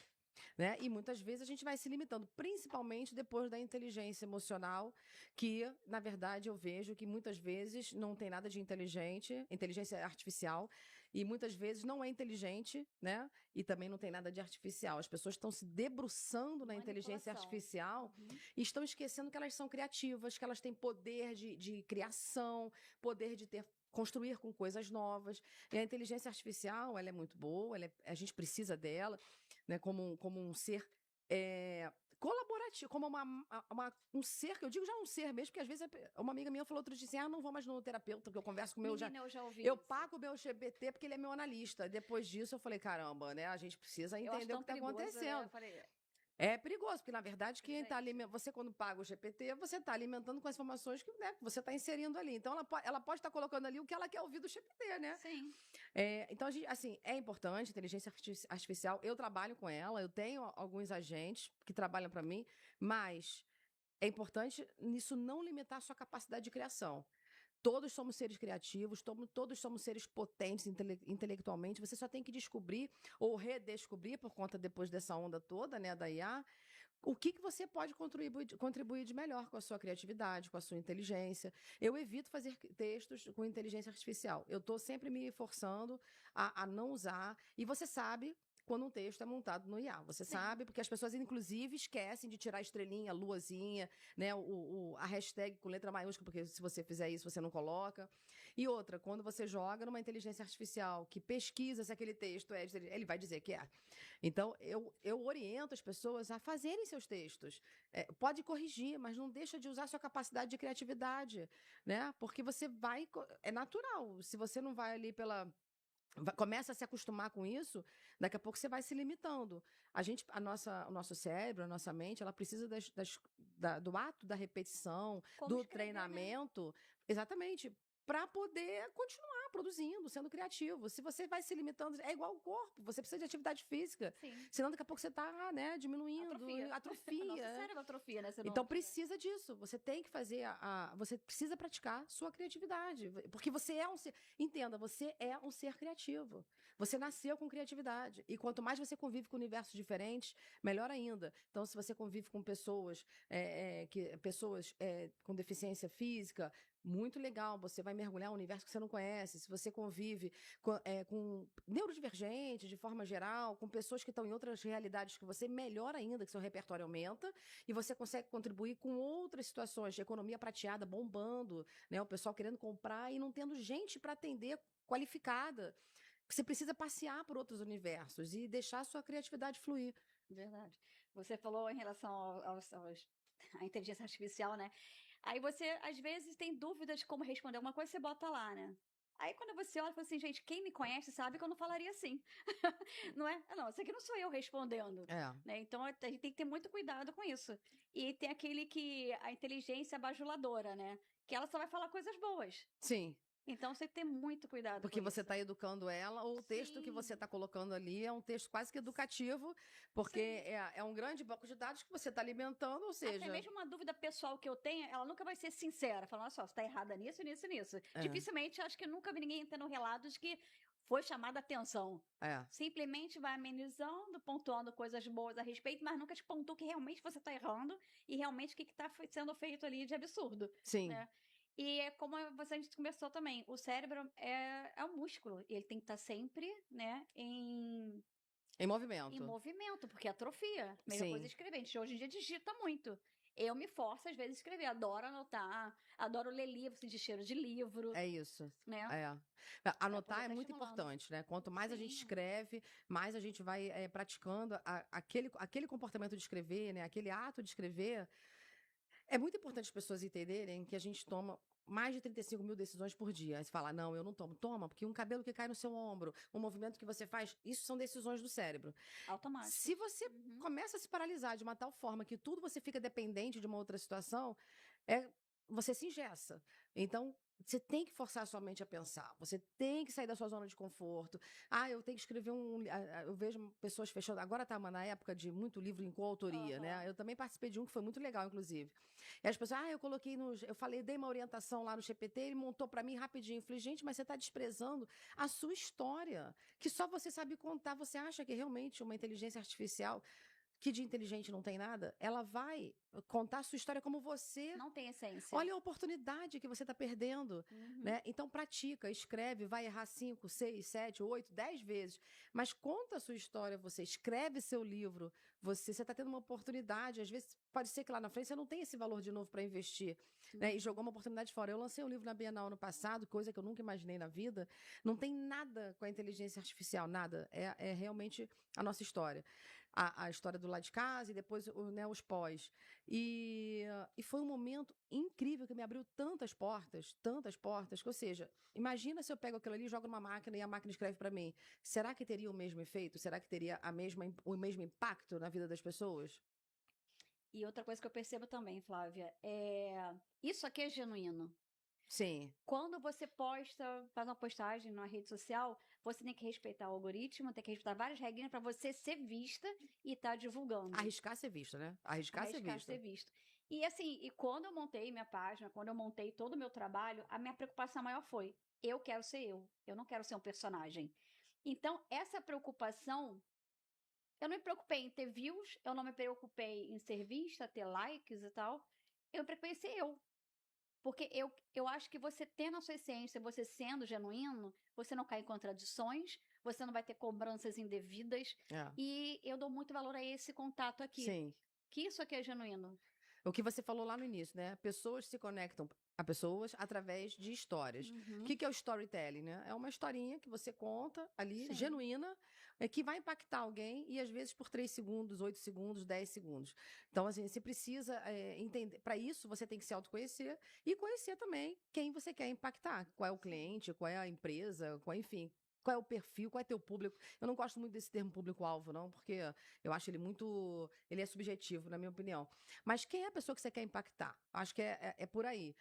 Né? E muitas vezes a gente vai se limitando, principalmente depois da inteligência emocional, que, na verdade, eu vejo que muitas vezes não tem nada de inteligência artificial, e muitas vezes não é inteligente, né? E também não tem nada de artificial. As pessoas estão se debruçando na inteligência artificial e estão esquecendo que elas são criativas, que elas têm poder de criação, poder de construir com coisas novas. E a inteligência artificial, ela é muito boa, a gente precisa dela, né, como um ser colaborativo, como um ser, que eu digo já um ser mesmo, porque às vezes uma amiga minha falou outro dia assim, não vou mais no terapeuta, porque eu converso com o meu... Eu já ouvi eu isso. pago o meu GPT porque ele é meu analista. Depois disso eu falei, caramba, né, a gente precisa entender o que está acontecendo. Né? Eu falei, é perigoso, porque na verdade você quando paga o GPT, você está alimentando com as informações que, né, você está inserindo ali. Então ela pode estar colocando ali o que ela quer ouvir do GPT, né? Sim. Então, assim, é importante inteligência artificial. Eu trabalho com ela, eu tenho alguns agentes que trabalham para mim, mas é importante nisso não limitar a sua capacidade de criação. Todos somos seres criativos, todos somos seres potentes intelectualmente. Você só tem que descobrir ou redescobrir, por conta depois dessa onda toda, né, da IA, o que você pode contribuir de melhor com a sua criatividade, com a sua inteligência. Eu evito fazer textos com inteligência artificial. Eu estou sempre me forçando a não usar. E você sabe quando um texto é montado no IA. Você sabe, porque as pessoas, inclusive, esquecem de tirar a estrelinha, a luazinha, né, a hashtag com letra maiúscula, porque se você fizer isso, você não coloca. E outra, quando você joga numa inteligência artificial que pesquisa se aquele texto ele vai dizer que é. Então, eu oriento as pessoas a fazerem seus textos. Pode corrigir, mas não deixa de usar sua capacidade de criatividade, né? Porque você vai... É natural. Se você não vai ali começa a se acostumar com isso, daqui a pouco você vai se limitando. O nosso cérebro, a nossa mente, ela precisa do ato da repetição, do treinamento, exatamente, para poder continuar produzindo, sendo criativo. Se você vai se limitando, é igual o corpo, você precisa de atividade física. Sim. Senão daqui a pouco você está, né, diminuindo, atrofia. Nosso cérebro atrofia, né? Então precisa disso. Você tem que fazer você precisa praticar sua criatividade, porque você é um ser, entenda, você é um ser criativo. Você nasceu com criatividade. E quanto mais você convive com universos diferentes, melhor ainda. Então, se você convive com pessoas com deficiência física, muito legal, você vai mergulhar um universo que você não conhece. Se você convive com neurodivergentes, de forma geral, com pessoas que estão em outras realidades que você, melhor ainda, que seu repertório aumenta, e você consegue contribuir com outras situações de economia prateada bombando, né? O pessoal querendo comprar e não tendo gente para atender qualificada. Você precisa passear por outros universos e deixar a sua criatividade fluir. Verdade. Você falou em relação à inteligência artificial, né? Aí você, às vezes, tem dúvidas de como responder alguma coisa, você bota lá, né? Aí quando você olha e fala assim, gente, quem me conhece sabe que eu não falaria assim. Não é? Não, isso aqui não sou eu respondendo. Né? Então a gente tem que ter muito cuidado com isso. E tem a inteligência bajuladora, né? Que ela só vai falar coisas boas. Sim. Então, você tem que ter muito cuidado porque com você isso. está educando ela, ou o texto que você está colocando ali é um texto quase que educativo, porque é um grande banco de dados que você está alimentando, ou seja... Até mesmo uma dúvida pessoal que eu tenho, ela nunca vai ser sincera, falando, olha só, você está errada nisso, nisso e nisso. Dificilmente, acho que nunca vi ninguém tendo relatos de que foi chamada a atenção. Simplesmente vai amenizando, pontuando coisas boas a respeito, mas nunca te pontua que realmente você está errando e realmente o que está sendo feito ali de absurdo. Sim. Né? E é como a gente conversou também, o cérebro é um músculo, e ele tem que estar sempre, né, em movimento. Em movimento, porque atrofia. Mesma coisa escrever. A gente hoje em dia digita muito. Eu me forço, às vezes, a escrever. Adoro anotar, adoro ler livro, sentir cheiro de livro, É isso. né? Anotar é tá muito estimulando. importante, né? Quanto mais a gente Sim. escreve, mais a gente vai praticando aquele comportamento de escrever, né? Aquele ato de escrever. É muito importante as pessoas entenderem que a gente toma mais de 35 mil decisões por dia. Aí você fala, não, eu não tomo. Toma, porque um cabelo que cai no seu ombro, um movimento que você faz, isso são decisões do cérebro. Automático. Se você Uhum. começa a se paralisar de uma tal forma que tudo você fica dependente de uma outra situação, você se engessa. Então, você tem que forçar a sua mente a pensar. Você tem que sair da sua zona de conforto. Eu tenho que escrever eu vejo pessoas fechando. Agora tá na época de muito livro em coautoria, né? Eu também participei de um que foi muito legal, inclusive. E as pessoas, dei uma orientação lá no GPT, ele montou para mim rapidinho. Eu falei, gente, mas você está desprezando a sua história, que só você sabe contar. Você acha que realmente uma inteligência artificial, que de inteligente não tem nada, ela vai contar a sua história como você? Não tem essência. Olha a oportunidade que você está perdendo, né? Então pratica, escreve, vai errar 5, 6, 7, 8, 10 vezes, mas conta a sua história, você escreve seu livro, você está tendo uma oportunidade, às vezes pode ser que lá na frente você não tenha esse valor de novo para investir, né? E jogou uma oportunidade fora. Eu lancei um livro na Bienal no passado, coisa que eu nunca imaginei na vida, não tem nada com a inteligência artificial, nada, é realmente a nossa história. A história do lado de casa e depois os pós. E foi um momento incrível que me abriu tantas portas, que, ou seja, imagina se eu pego aquilo ali, jogo numa máquina e a máquina escreve para mim. Será que teria o mesmo efeito? Será que teria o mesmo impacto na vida das pessoas? E outra coisa que eu percebo também, Flávia, isso aqui é genuíno. Sim. Quando você faz uma postagem numa rede social, você tem que respeitar o algoritmo, tem que respeitar várias regrinhas para você ser vista e estar divulgando. Arriscar ser vista, né? Arriscar ser vista. E assim, quando eu montei minha página, quando eu montei todo o meu trabalho, a minha preocupação maior foi: eu quero ser eu. Eu não quero ser um personagem. Então, essa preocupação, eu não me preocupei em ter views, eu não me preocupei em ser vista, ter likes e tal. Eu me preocupei em ser eu. Porque eu acho que você tendo a sua essência, você sendo genuíno, você não cai em contradições, você não vai ter cobranças indevidas. E eu dou muito valor a esse contato aqui. Sim. Que isso aqui é genuíno. O que você falou lá no início, né? Pessoas se conectam a pessoas através de histórias. O que é o storytelling, né? É uma historinha que você conta ali, genuína, que vai impactar alguém e às vezes por 3 segundos, 8 segundos, 10 segundos. Então, assim, você precisa entender. Para isso, você tem que se autoconhecer e conhecer também quem você quer impactar. Qual é o cliente, qual é a empresa, enfim. Qual é o perfil, qual é teu público. Eu não gosto muito desse termo público-alvo, não, porque eu acho ele é subjetivo, na minha opinião. Mas quem é a pessoa que você quer impactar? Acho que é por aí.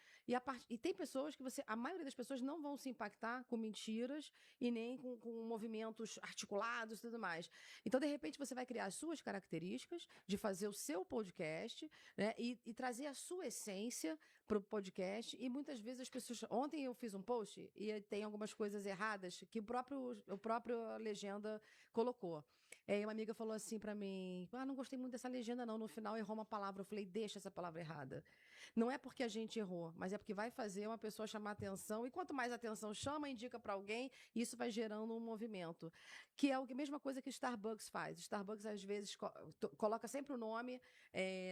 E tem pessoas que a maioria das pessoas não vão se impactar com mentiras e nem com movimentos articulados e tudo mais. Então, de repente, você vai criar as suas características de fazer o seu podcast, né? E trazer a sua essência para o podcast. E muitas vezes as pessoas... Ontem eu fiz um post e tem algumas coisas erradas que o próprio legenda colocou. E uma amiga falou assim pra mim, não gostei muito dessa legenda não, no final errou uma palavra. Eu falei, deixa essa palavra errada. Não é porque a gente errou, mas é porque vai fazer uma pessoa chamar atenção, e quanto mais atenção chama, indica pra alguém, isso vai gerando um movimento. Que é a mesma coisa que o Starbucks faz. O Starbucks, às vezes, coloca sempre o nome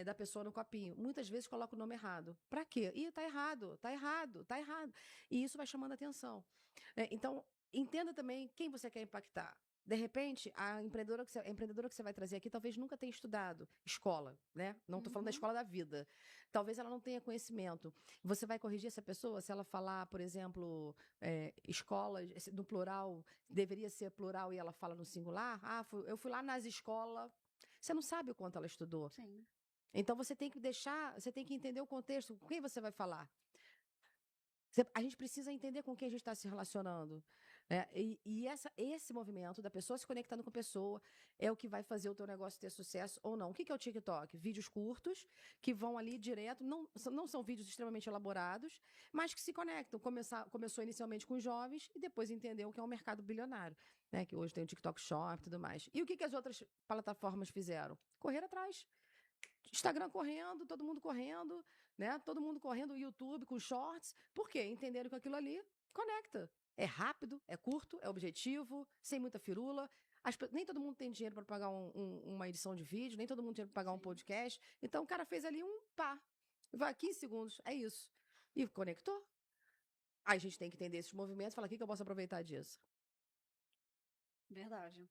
da pessoa no copinho. Muitas vezes coloca o nome errado. Pra quê? Tá errado. E isso vai chamando atenção. Então, entenda também quem você quer impactar. De repente, a empreendedora que você vai trazer aqui talvez nunca tenha estudado escola, né? Não estou falando da escola da vida. Talvez ela não tenha conhecimento. Você vai corrigir essa pessoa se ela falar, por exemplo, escolas, no plural, deveria ser plural e ela fala no singular? Eu fui lá nas escolas. Você não sabe o quanto ela estudou. Sim. Então você tem que entender o contexto, com quem você vai falar. A gente precisa entender com quem a gente está se relacionando. Esse movimento da pessoa se conectando com a pessoa é o que vai fazer o teu negócio ter sucesso ou não. O que é o TikTok? Vídeos curtos que vão ali direto, não são vídeos extremamente elaborados, mas que se conectam. Começou inicialmente com os jovens e depois entendeu que é um mercado bilionário, né? Que hoje tem o TikTok Shop e tudo mais. E o que as outras plataformas fizeram? Correr atrás. Instagram correndo, todo mundo correndo, né? Todo mundo correndo, o YouTube com shorts. Por quê? Entenderam que aquilo ali conecta. É rápido, é curto, é objetivo, sem muita firula. Nem todo mundo tem dinheiro para pagar uma edição de vídeo, nem todo mundo tem dinheiro para pagar um podcast. Então, o cara fez ali vai 15 segundos, é isso. E conectou. Aí a gente tem que entender esses movimentos e falar, o que eu posso aproveitar disso? Verdade.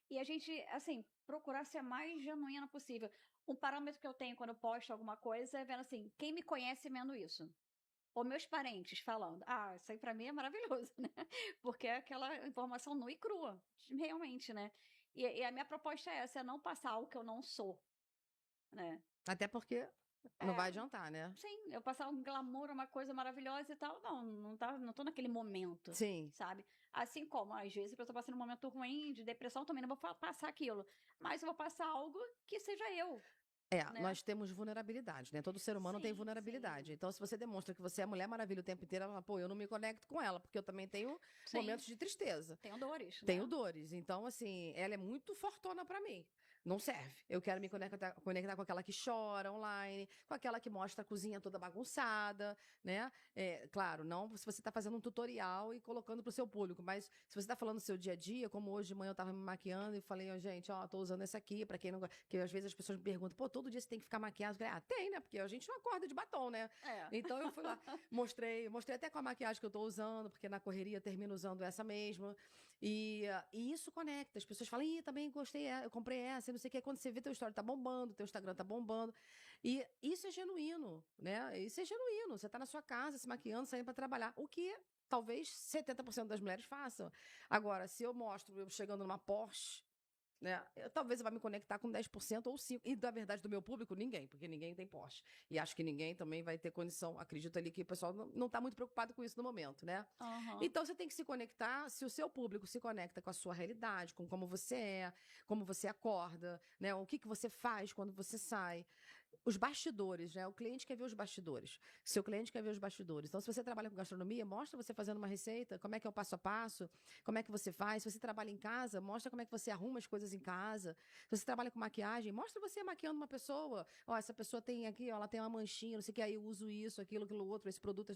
E a gente, assim, procurar ser a mais genuína possível. Um parâmetro que eu tenho quando eu posto alguma coisa é vendo assim, quem me conhece vendo isso? Ou meus parentes falando. Ah, isso aí pra mim é maravilhoso, né? Porque é aquela informação nua e crua, realmente, né? E a minha proposta é essa, é não passar algo que eu não sou, né? Até porque não vai adiantar, né? Sim, eu passar um glamour, uma coisa maravilhosa e tal. Não tô naquele momento. Sim. Sabe? Assim como, às vezes, eu tô passando um momento ruim, de depressão, também não vou passar aquilo. Mas eu vou passar algo que seja eu. Né? Nós temos vulnerabilidade, né? Todo ser humano tem vulnerabilidade. Sim. Então, se você demonstra que você é Mulher Maravilha o tempo inteiro, ela fala, pô, eu não me conecto com ela, porque eu também tenho momentos de tristeza. Tenho dores. Tenho dores. Então, assim, ela é muito fortona pra mim. Não serve. Eu quero me conectar com aquela que chora online, com aquela que mostra a cozinha toda bagunçada, né? Claro, não se você está fazendo um tutorial e colocando para o seu público, mas se você está falando do seu dia a dia, como hoje de manhã eu estava me maquiando e falei, gente, tô usando esse aqui, para quem não gosta, porque às vezes as pessoas me perguntam, pô, todo dia você tem que ficar maquiado? Eu falei, tem, né? Porque a gente não acorda de batom, né? Então eu fui lá, mostrei até com a maquiagem que eu estou usando, porque na correria eu termino usando essa mesma. E isso conecta. As pessoas falam, também gostei, eu comprei essa, não sei o que. Quando você vê, teu story tá bombando, teu Instagram tá bombando. E isso é genuíno, né? Isso é genuíno. Você tá na sua casa, se maquiando, saindo para trabalhar. O que talvez 70% das mulheres façam. Agora, se eu mostro eu chegando numa Porsche, né? Talvez eu vá me conectar com 10% ou 5%. E, na verdade, do meu público, ninguém, porque ninguém tem Porsche. E acho que ninguém também vai ter condição. Acredito ali que o pessoal não está muito preocupado com isso no momento, né? Uhum. Então, você tem que se conectar, se o seu público se conecta com a sua realidade, com como você é, como você acorda, né? O que você faz quando você sai. Os bastidores, né? O cliente quer ver os bastidores. Seu cliente quer ver os bastidores. Então, se você trabalha com gastronomia, mostra você fazendo uma receita, como é que é o passo a passo, como é que você faz. Se você trabalha em casa, mostra como é que você arruma as coisas em casa. Se você trabalha com maquiagem, mostra você maquiando uma pessoa. Essa pessoa tem aqui, ela tem uma manchinha, não sei o que, aí eu uso isso, aquilo outro, esse produto.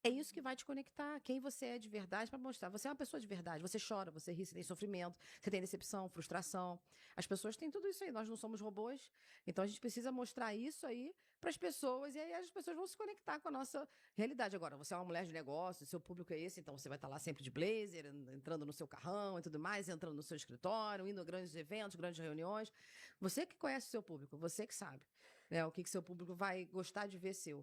É isso que vai te conectar. Quem você é de verdade para mostrar. Você é uma pessoa de verdade. Você chora, você ri, você tem sofrimento, você tem decepção, frustração. As pessoas têm tudo isso aí. Nós não somos robôs. Então, a gente precisa mostrar isso aí para as pessoas, e aí as pessoas vão se conectar com a nossa realidade. Agora, você é uma mulher de negócio, seu público é esse, então você vai estar lá sempre de blazer, entrando no seu carrão e tudo mais, entrando no seu escritório, indo a grandes eventos, grandes reuniões. Você que conhece o seu público, você que sabe, né, o que seu público vai gostar de ver seu.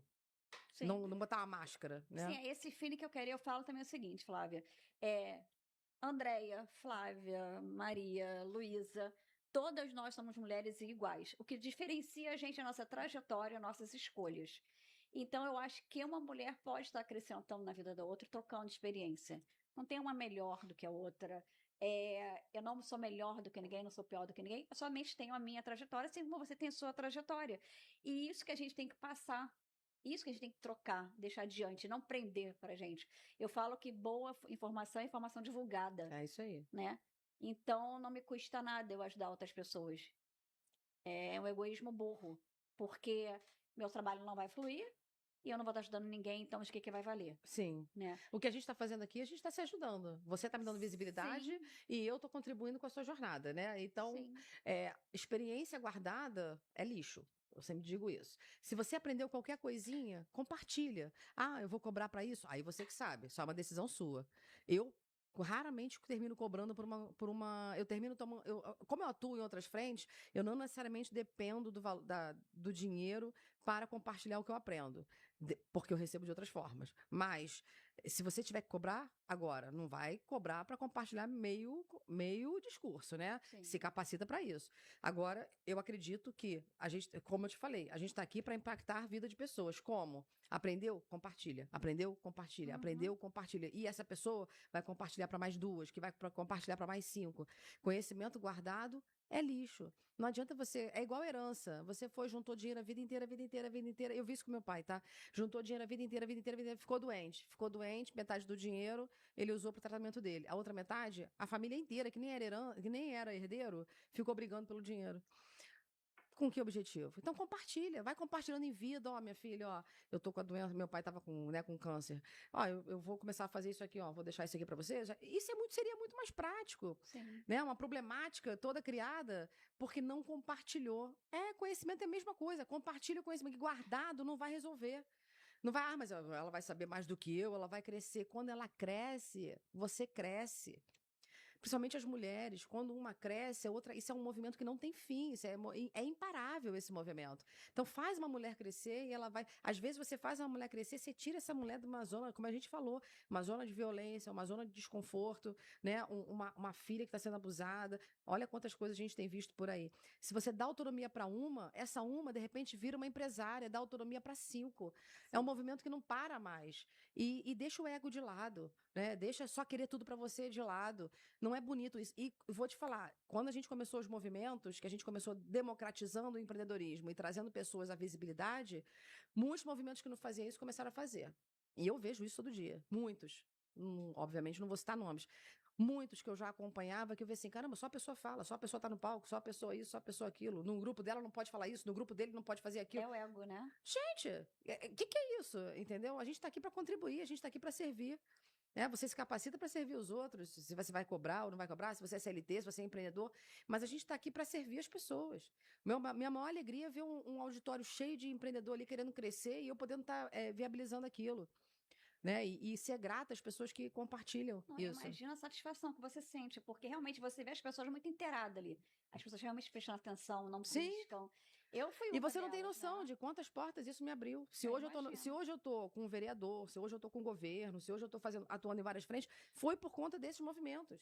Sim. Não botar uma máscara, né? Sim, é esse feeling que eu quero. E eu falo também o seguinte, Flávia. Andréia, Flávia, Maria, Luísa, todas nós somos mulheres iguais. O que diferencia a gente é a nossa trajetória, nossas escolhas. Então, eu acho que uma mulher pode estar acrescentando na vida da outra, trocando experiência. Não tem uma melhor do que a outra. Eu não sou melhor do que ninguém, não sou pior do que ninguém. Eu somente tenho a minha trajetória, assim como você tem a sua trajetória. E isso que a gente tem que passar. Isso que a gente tem que trocar, deixar adiante, não prender pra gente. Eu falo que boa informação é informação divulgada. É isso aí. Né? Então, não me custa nada eu ajudar outras pessoas. É um egoísmo burro, porque meu trabalho não vai fluir e eu não vou estar ajudando ninguém, então de que vai valer? Sim. Né? O que a gente está fazendo aqui, a gente está se ajudando. Você está me dando visibilidade. Sim. E eu estou contribuindo com a sua jornada, né? Então, experiência guardada é lixo. Eu sempre digo isso. Se você aprendeu qualquer coisinha, compartilha. Eu vou cobrar para isso? Aí você que sabe. Só é uma decisão sua. Eu raramente termino cobrando por uma. Eu termino tomando. Como eu atuo em outras frentes, eu não necessariamente dependo do dinheiro para compartilhar o que eu aprendo. Porque eu recebo de outras formas. Mas, se você tiver que cobrar, agora, não vai cobrar para compartilhar meio discurso, né? Sim. Se capacita para isso. Agora, eu acredito que a gente, como eu te falei, a gente está aqui para impactar a vida de pessoas. Como? Aprendeu? Compartilha. Aprendeu? Compartilha. Aprendeu? Compartilha. E essa pessoa vai compartilhar para mais 2, que vai compartilhar para mais 5. Conhecimento guardado é lixo. Não adianta você. É igual herança. Você juntou dinheiro a vida inteira. Eu vi isso com meu pai, tá? Juntou dinheiro a vida inteira. Ficou doente. Metade do dinheiro ele usou para o tratamento dele. A outra metade, a família inteira, que nem era herdeiro, ficou brigando pelo dinheiro. Com que objetivo? Então compartilha, vai compartilhando em vida, ó, minha filha, ó, eu tô com a doença, meu pai tava com, né, com câncer. Ó, eu vou começar a fazer isso aqui, ó, vou deixar isso aqui para você. Isso seria muito mais prático, Sim. né? Uma problemática toda criada porque não compartilhou. Conhecimento é a mesma coisa, compartilha o conhecimento, que guardado não vai resolver. Não vai, mas ela vai saber mais do que eu, ela vai crescer. Quando ela cresce, você cresce. Principalmente as mulheres, quando uma cresce, a outra. Isso é um movimento que não tem fim, é imparável esse movimento. Então, faz uma mulher crescer e ela vai. Às vezes, você faz uma mulher crescer, você tira essa mulher de uma zona, como a gente falou, uma zona de violência, uma zona de desconforto, né? Uma filha que está sendo abusada. Olha quantas coisas a gente tem visto por aí. Se você dá autonomia para essa uma, de repente, vira uma empresária, dá autonomia para 5. É um movimento que não para mais. E deixa o ego de lado, né? Deixa só querer tudo para você de lado. Não é bonito isso. E vou te falar, quando a gente começou os movimentos, que a gente começou democratizando o empreendedorismo e trazendo pessoas à visibilidade, muitos movimentos que não faziam isso começaram a fazer. E eu vejo isso todo dia. Muitos. Obviamente não vou citar nomes. Muitos que eu já acompanhava, que eu vi assim, caramba, só a pessoa fala, só a pessoa tá no palco, só a pessoa isso, só a pessoa aquilo. No grupo dela não pode falar isso, no grupo dele não pode fazer aquilo. É o ego, né? Gente, o que é isso? Entendeu? A gente tá aqui para contribuir, a gente tá aqui para servir. Você se capacita para servir os outros, se você vai cobrar ou não vai cobrar, se você é CLT, se você é empreendedor, mas a gente está aqui para servir as pessoas. Minha maior alegria é ver um auditório cheio de empreendedor ali querendo crescer e eu podendo estar viabilizando aquilo. Né? E ser grata às pessoas que compartilham isso. Imagina a satisfação que você sente, porque realmente você vê as pessoas muito inteiradas ali. As pessoas realmente prestam atenção, não piscam. Eu fui E você não delas, tem noção, né? de quantas portas isso me abriu. Se hoje eu tô com um vereador, se hoje eu tô com o governo, se hoje eu tô atuando em várias frentes, foi por conta desses movimentos.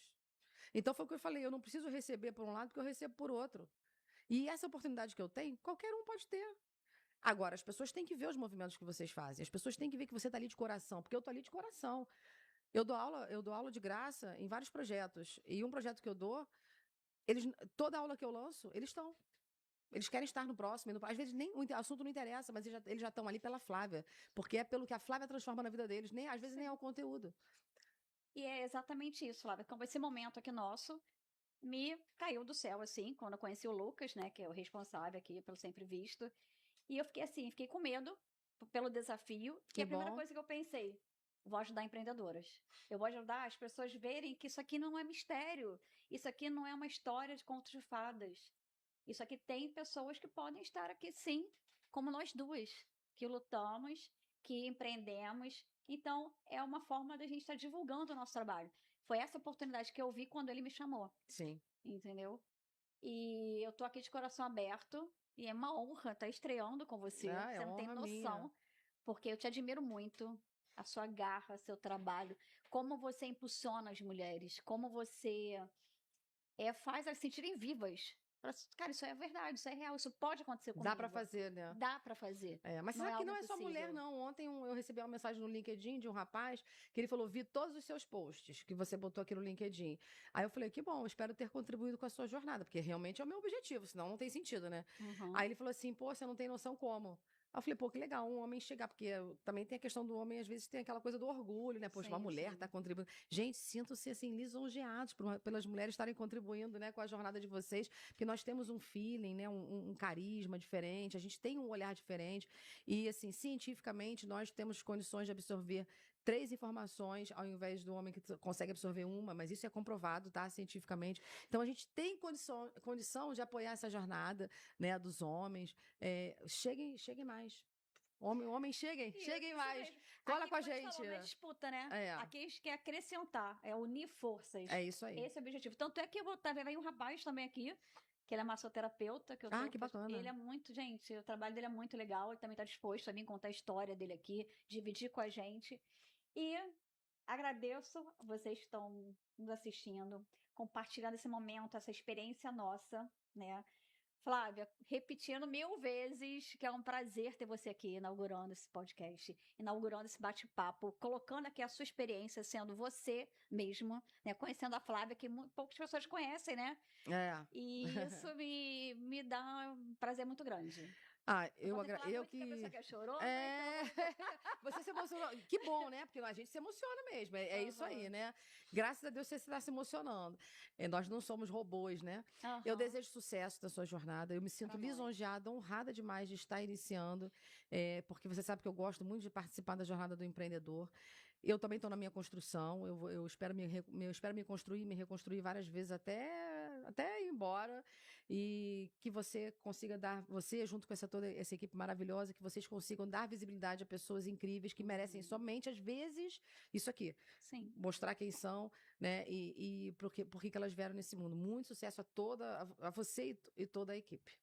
Então foi o que eu falei, eu não preciso receber por um lado, porque eu recebo por outro. E essa oportunidade que eu tenho, qualquer um pode ter. Agora, as pessoas têm que ver os movimentos que vocês fazem. As pessoas têm que ver que você está ali de coração, porque eu tô ali de coração. Eu dou aula de graça em vários projetos. E um projeto que eu dou, toda aula que eu lanço, eles estão. Eles querem estar no próximo. Às vezes nem o assunto não interessa, mas eles já estão ali pela Flávia. Porque é pelo que a Flávia transforma na vida deles. Às vezes nem é o conteúdo. E é exatamente isso, Flávia. Como esse momento aqui nosso me caiu do céu, assim, quando eu conheci o Lucas, né, que é o responsável aqui pelo Sempre Visto. E eu fiquei assim, fiquei com medo pelo desafio. Que a primeira bom. coisa que eu pensei, vou ajudar empreendedoras. Eu vou ajudar as pessoas a verem que isso aqui não é mistério. Isso aqui não é uma história de contos de fadas. Isso aqui tem pessoas que podem estar aqui, sim, como nós duas, que lutamos, que empreendemos. Então, é uma forma da gente estar divulgando o nosso trabalho. Foi essa oportunidade que eu vi quando ele me chamou. Sim. Entendeu? E eu tô aqui de coração aberto. E é uma honra estar estreando com você. Você não tem noção. Porque eu te admiro muito. A sua garra, seu trabalho. Como você impulsiona as mulheres. Como você faz elas se sentirem vivas. Cara, isso é verdade, isso é real, isso pode acontecer comigo. Dá pra fazer, né? Dá pra fazer. Mas você sabe que não é só mulher, não. Ontem eu recebi uma mensagem no LinkedIn de um rapaz que ele falou, vi todos os seus posts que você botou aqui no LinkedIn. Aí eu falei, que bom, espero ter contribuído com a sua jornada, porque realmente é o meu objetivo, senão não tem sentido, né? Uhum. Aí ele falou assim, pô, você não tem noção como. Aí eu falei, pô, que legal, um homem chegar, porque também tem a questão do homem, às vezes tem aquela coisa do orgulho, né? Poxa, uma mulher tá contribuindo. Gente, sinto-se assim, lisonjeados pelas mulheres estarem contribuindo, né, com a jornada de vocês, porque nós temos um feeling, né, um carisma diferente, a gente tem um olhar diferente, e assim, cientificamente, nós temos condições de absorver 3 informações, ao invés do homem que consegue absorver uma, mas isso é comprovado, tá, cientificamente. Então, a gente tem condição de apoiar essa jornada, né, dos homens. Cheguem mais. Homem, cheguem mais. Cola com a gente. Falou, não é disputa, né? Aqui a gente quer acrescentar, é unir forças. É isso aí. Esse é o objetivo. Tanto é que eu vou estar vendo um rapaz também aqui, que ele é massoterapeuta. Que bacana. Ele é muito, gente, o trabalho dele é muito legal, ele também está disposto a vir contar a história dele aqui, dividir com a gente. E agradeço a vocês que estão nos assistindo, compartilhando esse momento, essa experiência nossa, né? Flávia, repetindo 1000 vezes que é um prazer ter você aqui inaugurando esse podcast, inaugurando esse bate-papo, colocando aqui a sua experiência, sendo você mesmo, né? Conhecendo a Flávia, que poucas pessoas conhecem, né? E isso me dá um prazer muito grande. Eu Você fala eu muito que a pessoa que chorou, É, né? você se emocionou. Que bom, né? Porque a gente se emociona mesmo. É isso aí, né? Graças a Deus você está se emocionando. Nós não somos robôs, né? Então, Eu desejo sucesso na sua jornada. Eu me sinto Pra nós. lisonjeada, honrada demais de estar iniciando, porque você sabe que eu gosto muito de participar da jornada do empreendedor. Eu também estou na minha construção. Eu espero eu espero me construir, me reconstruir várias vezes até ir embora. E que você consiga dar, você junto com toda essa equipe maravilhosa, que vocês consigam dar visibilidade a pessoas incríveis que merecem somente, às vezes, isso aqui. Sim. Mostrar quem são, né? E por que elas vieram nesse mundo. Muito sucesso a você e toda a equipe.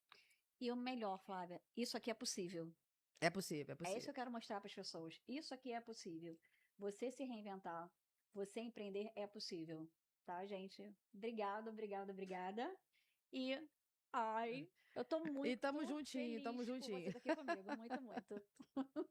E o melhor, Flávia, isso aqui é possível. É possível, é É isso possível. que eu quero mostrar para as pessoas. Isso aqui é possível. Você se reinventar, você empreender é possível. Tá, gente? Obrigada, obrigada, obrigada. E, ai, eu tô muito E tamo juntinho, feliz tamo por juntinho. você estar aqui comigo. Muito, muito.